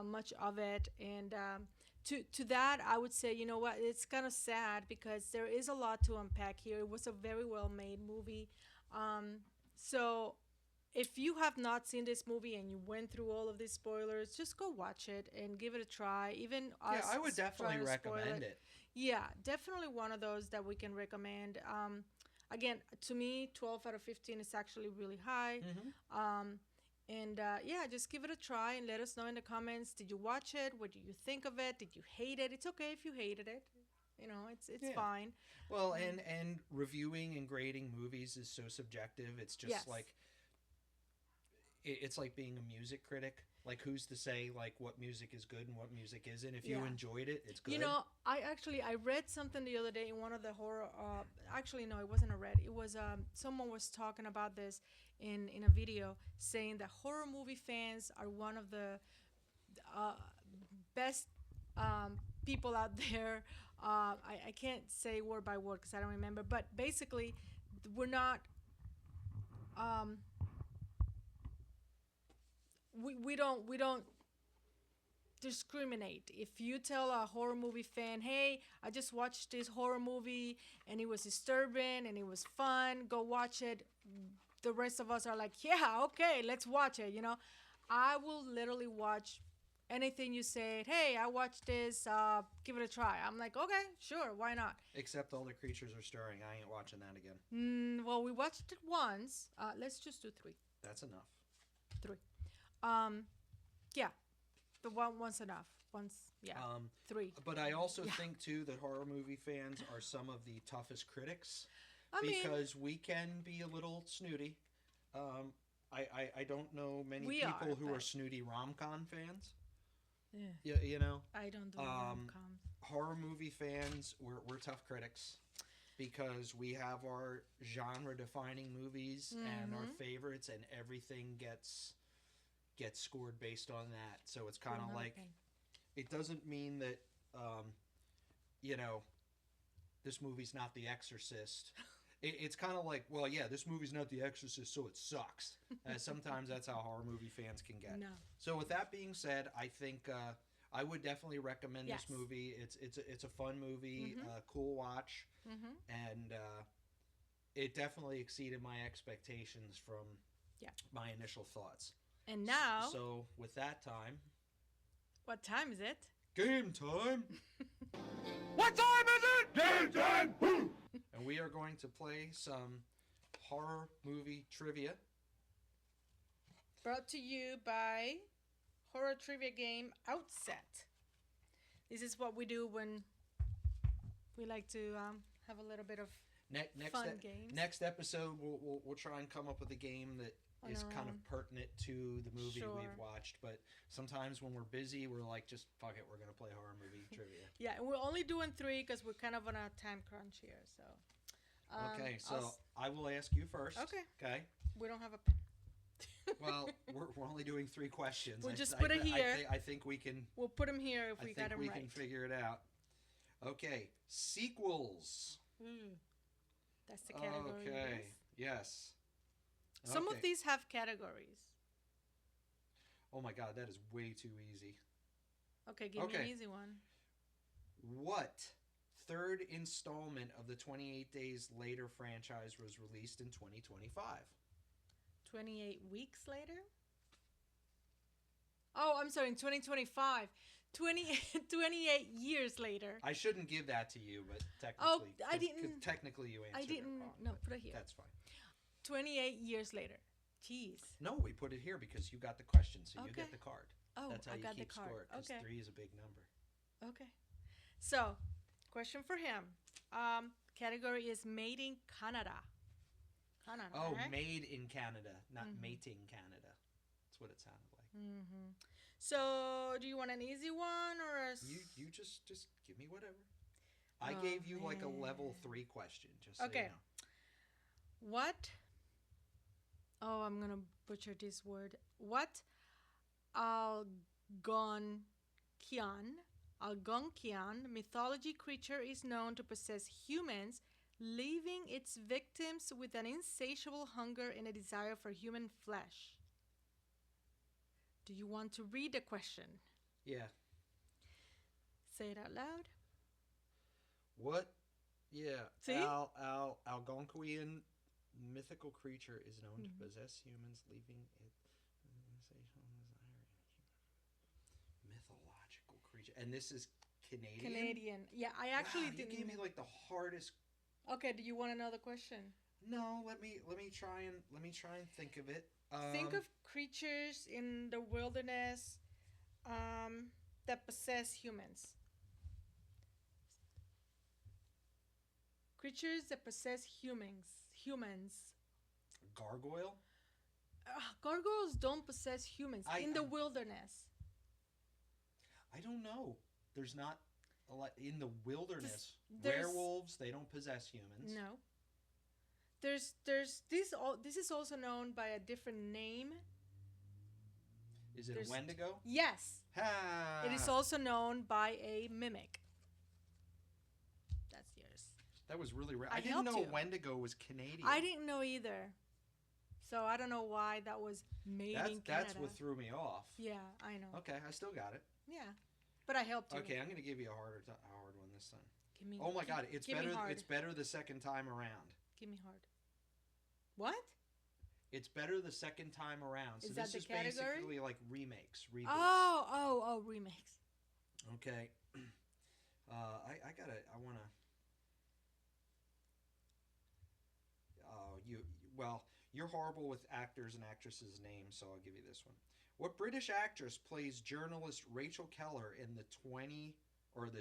Speaker 2: much of it. And to that, I would say, you know what, it's kind of sad because there is a lot to unpack here. It was a very well-made movie. So if you have not seen this movie and you went through all of these spoilers, just go watch it and give it a try. Even us,
Speaker 1: yeah, I would definitely recommend it.
Speaker 2: Yeah, definitely one of those that we can recommend. Again, to me, 12 out of 15 is actually really high. And yeah, just give it a try and let us know in the comments. Did you watch it? What do you think of it? Did you hate it? It's okay if you hated it. You know, it's fine.
Speaker 1: Well, and reviewing and grading movies is so subjective. It's just like it's like being a music critic. Like, who's to say like what music is good and what music isn't? If you enjoyed it, it's good.
Speaker 2: You know, I read something the other day in one of the horror. Actually, no, it wasn't a read. It was someone was talking about this in a video, saying that horror movie fans are one of the best people out there. I can't say word by word because I don't remember, but basically, we're not. We don't discriminate. If you tell a horror movie fan, hey, I just watched this horror movie and it was disturbing and it was fun, go watch it. The rest of us are like, yeah, okay, let's watch it. I will literally watch anything you say. Hey, I watched this, give it a try. I'm like, okay, sure, why not?
Speaker 1: Except all the creatures are stirring. I ain't watching that again.
Speaker 2: Well, we watched it once. Let's just do 3.
Speaker 1: That's enough.
Speaker 2: 3. Yeah, the once enough. Once, yeah. 3.
Speaker 1: But I also think too that horror movie fans are some of the toughest critics because we can be a little snooty. I don't know many people who are snooty rom-com fans. Yeah,
Speaker 2: I don't do rom-coms.
Speaker 1: Horror movie fans, we're tough critics because we have our genre-defining movies and our favorites, and everything gets scored based on that. So it's kind of like, it doesn't mean that this movie's not The Exorcist. It's kind of like, well, yeah, this movie's not The Exorcist, so it sucks. Sometimes that's how horror movie fans can get.
Speaker 2: No.
Speaker 1: So with that being said, I think I would definitely recommend this movie. It's a fun movie, cool watch, and it definitely exceeded my expectations from my initial thoughts.
Speaker 2: And now...
Speaker 1: So with that time...
Speaker 2: What time is it?
Speaker 1: Game time!
Speaker 4: What time is it? Game time! Woo!
Speaker 1: And we are going to play some horror movie trivia.
Speaker 2: Brought to you by horror trivia game Outset. This is what we do when we like to have a little bit of fun games.
Speaker 1: Next episode, we'll try and come up with a game that is kind of pertinent to the movie we've watched. But sometimes when we're busy, we're like, just fuck it, we're going to play horror movie trivia.
Speaker 2: Yeah, and we're only doing 3 because we're kind of on a time crunch here. So.
Speaker 1: Okay, so I will ask you first. Okay.
Speaker 2: We don't have a pen.
Speaker 1: Well, we're only doing 3 questions.
Speaker 2: We'll just put it here.
Speaker 1: I think we can.
Speaker 2: We'll put them here if we got them right.
Speaker 1: I think we can figure it out. Okay, sequels.
Speaker 2: That's the category.
Speaker 1: Okay. Yes.
Speaker 2: Some of these have categories.
Speaker 1: Oh my God, that is way too easy.
Speaker 2: Okay, give me an easy one.
Speaker 1: What third installment of the 28 Days Later franchise was released in 2025?
Speaker 2: 28 weeks later? Oh, I'm sorry, in 2025. 28 years later.
Speaker 1: I shouldn't give that to you, but technically...
Speaker 2: Oh, I didn't...
Speaker 1: Technically, you answered
Speaker 2: I didn't...
Speaker 1: it wrong,
Speaker 2: no, put it here.
Speaker 1: That's fine.
Speaker 2: 28 years later. Jeez.
Speaker 1: No, we put it here because you got the question, so you get the card.
Speaker 2: Oh,
Speaker 1: that's how
Speaker 2: I got
Speaker 1: keep
Speaker 2: the card.
Speaker 1: Score, because
Speaker 2: okay.
Speaker 1: 3 is a big number.
Speaker 2: Okay. So, question for him. Category is Made in Canada. Canada.
Speaker 1: Oh,
Speaker 2: right?
Speaker 1: Made in Canada, not Mating Canada. That's what it sounded like.
Speaker 2: So, do you want an easy one or a...
Speaker 1: You just give me whatever. I gave you like a level 3 question, just so you know.
Speaker 2: What? Oh, I'm gonna butcher this word. What Algonquian mythology creature is known to possess humans, leaving its victims with an insatiable hunger and a desire for human flesh? Do you want to read the question?
Speaker 1: Yeah.
Speaker 2: Say it out loud.
Speaker 1: What? Yeah.
Speaker 2: See?
Speaker 1: Algonquian mythical creature is known to possess humans, leaving it mythological creature. And this is Canadian?
Speaker 2: Canadian. Yeah, I actually didn't...
Speaker 1: You gave me like the hardest...
Speaker 2: Okay, do you want another question?
Speaker 1: No, let me try and think of it.
Speaker 2: Think of creatures in the wilderness that possess humans. Creatures that possess humans.
Speaker 1: Gargoyle?
Speaker 2: Gargoyles don't possess humans in the wilderness.
Speaker 1: I don't know. There's not a lot in the wilderness. Werewolves, they don't possess humans.
Speaker 2: No. There's this is also known by a different name.
Speaker 1: Is it a Wendigo?
Speaker 2: Yes.
Speaker 1: Ha!
Speaker 2: It is also known by a mimic. That's yours.
Speaker 1: That was really rare. I didn't know Wendigo was Canadian.
Speaker 2: I didn't know either. So I don't know why that was made in Canada.
Speaker 1: That's what threw me off.
Speaker 2: Yeah, I know.
Speaker 1: Okay, I still got it.
Speaker 2: Yeah, but I helped you.
Speaker 1: Okay, I'm gonna give you a hard one this time.
Speaker 2: Give me.
Speaker 1: Oh my God, it's
Speaker 2: give
Speaker 1: better.
Speaker 2: Me hard.
Speaker 1: It's better the second time around.
Speaker 2: Give me hard. What?
Speaker 1: It's better the second time around. So
Speaker 2: Is that
Speaker 1: this
Speaker 2: the
Speaker 1: is
Speaker 2: category?
Speaker 1: basically like remakes, reboots.
Speaker 2: Oh, remakes.
Speaker 1: Okay. I wanna. Well, you're horrible with actors and actresses' names, so I'll give you this one. What British actress plays journalist Rachel Keller in the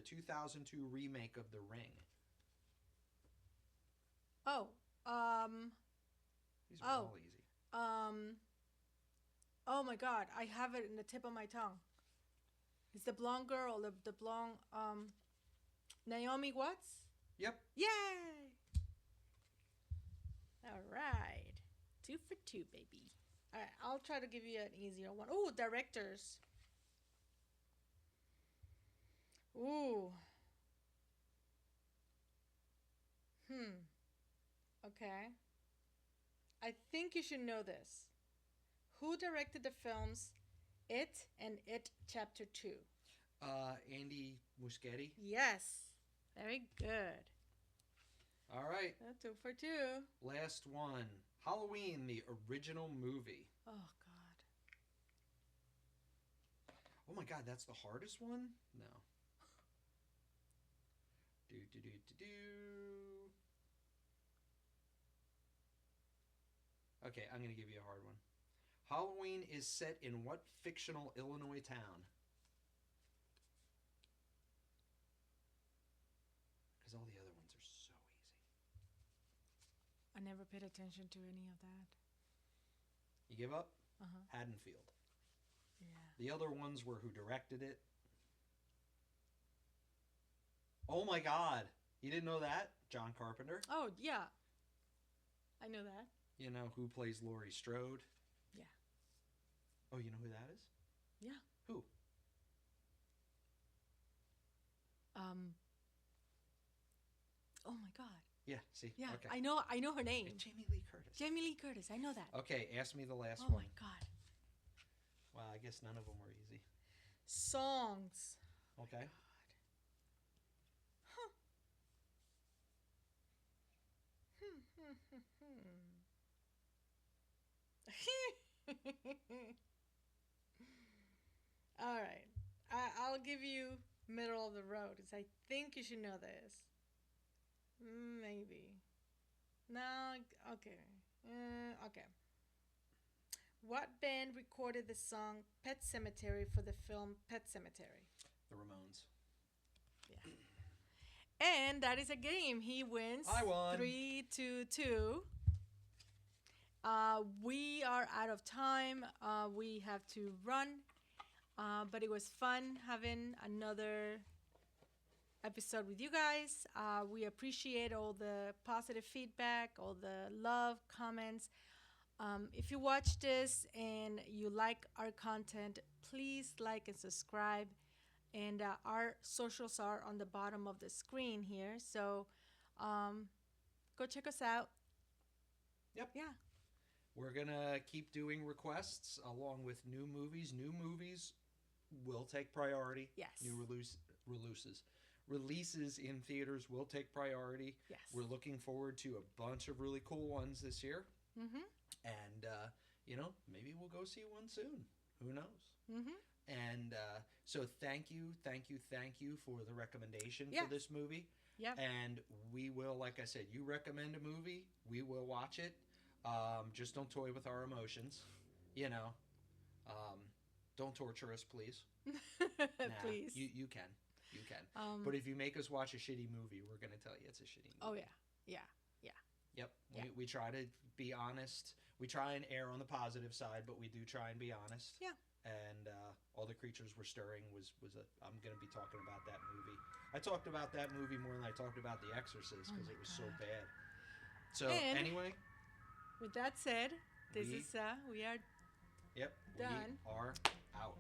Speaker 1: 2002 remake of The Ring?
Speaker 2: Oh,
Speaker 1: These are all easy.
Speaker 2: Oh my God, I have it in the tip of my tongue. It's the blonde girl, the blonde, Naomi Watts?
Speaker 1: Yep.
Speaker 2: Yay! All right. 2 for 2, baby. All right, I'll try to give you an easier one. Oh, directors. Ooh. Okay. I think you should know this. Who directed the films It and It Chapter 2?
Speaker 1: Andy Muschietti.
Speaker 2: Yes. Very good.
Speaker 1: All right.
Speaker 2: 2 for 2.
Speaker 1: Last one. Halloween, the original movie.
Speaker 2: Oh, God.
Speaker 1: Oh my God, that's the hardest one? No. Okay, I'm going to give you a hard one. Halloween is set in what fictional Illinois town? Because all the other ones are so easy.
Speaker 2: I never paid attention to any of that.
Speaker 1: You give up?
Speaker 2: Uh-huh.
Speaker 1: Haddonfield.
Speaker 2: Yeah.
Speaker 1: The other ones were who directed it. Oh my God. You didn't know that? John Carpenter.
Speaker 2: Oh, yeah. I know that.
Speaker 1: You know who plays Laurie Strode?
Speaker 2: Yeah.
Speaker 1: Oh, you know who that is?
Speaker 2: Yeah.
Speaker 1: Who?
Speaker 2: Oh my God.
Speaker 1: Yeah, see?
Speaker 2: Yeah,
Speaker 1: Okay.
Speaker 2: I know her name.
Speaker 1: It's Jamie Lee Curtis.
Speaker 2: Jamie Lee Curtis. I know that.
Speaker 1: Okay, ask me the last
Speaker 2: Oh
Speaker 1: one.
Speaker 2: my God.
Speaker 1: Well, I guess none of them were easy.
Speaker 2: Songs.
Speaker 1: Okay.
Speaker 2: Huh. All right. I'll give you middle of the road. I think you should know this. Maybe. No. Okay. Okay. What band recorded the song Pet Cemetery for the film Pet Cemetery?
Speaker 1: The Ramones.
Speaker 2: Yeah. And that is a game. He wins.
Speaker 1: I won.
Speaker 2: 3-2. We are out of time. We have to run. But it was fun having another episode with you guys. We appreciate all the positive feedback, all the love, comments. If you watch this and you like our content, please like and subscribe. And our socials are on the bottom of the screen here. So go check us out.
Speaker 1: Yep.
Speaker 2: Yeah.
Speaker 1: We're going to keep doing requests along with new movies. New movies will take priority.
Speaker 2: Yes.
Speaker 1: New releases in theaters will take priority.
Speaker 2: Yes.
Speaker 1: We're looking forward to a bunch of really cool ones this year.
Speaker 2: Mm-hmm.
Speaker 1: And, maybe we'll go see one soon. Who knows?
Speaker 2: Mm-hmm.
Speaker 1: And so thank you for the recommendation
Speaker 2: Yeah.
Speaker 1: for this movie.
Speaker 2: Yeah.
Speaker 1: And we will, like I said, you recommend a movie, we will watch it. Just don't toy with our emotions, Don't torture us, please.
Speaker 2: Please.
Speaker 1: You can. But if you make us watch a shitty movie, we're going to tell you it's a shitty movie.
Speaker 2: Oh, yeah.
Speaker 1: Yep.
Speaker 2: Yeah.
Speaker 1: We try to be honest. We try and err on the positive side, but we do try and be honest.
Speaker 2: Yeah.
Speaker 1: And All the Creatures Were Stirring was I'm going to be talking about that movie. I talked about that movie more than I talked about The Exorcist because it was so bad. So anyway.
Speaker 2: With that said, we are
Speaker 1: Yep.
Speaker 2: done.
Speaker 1: We are out.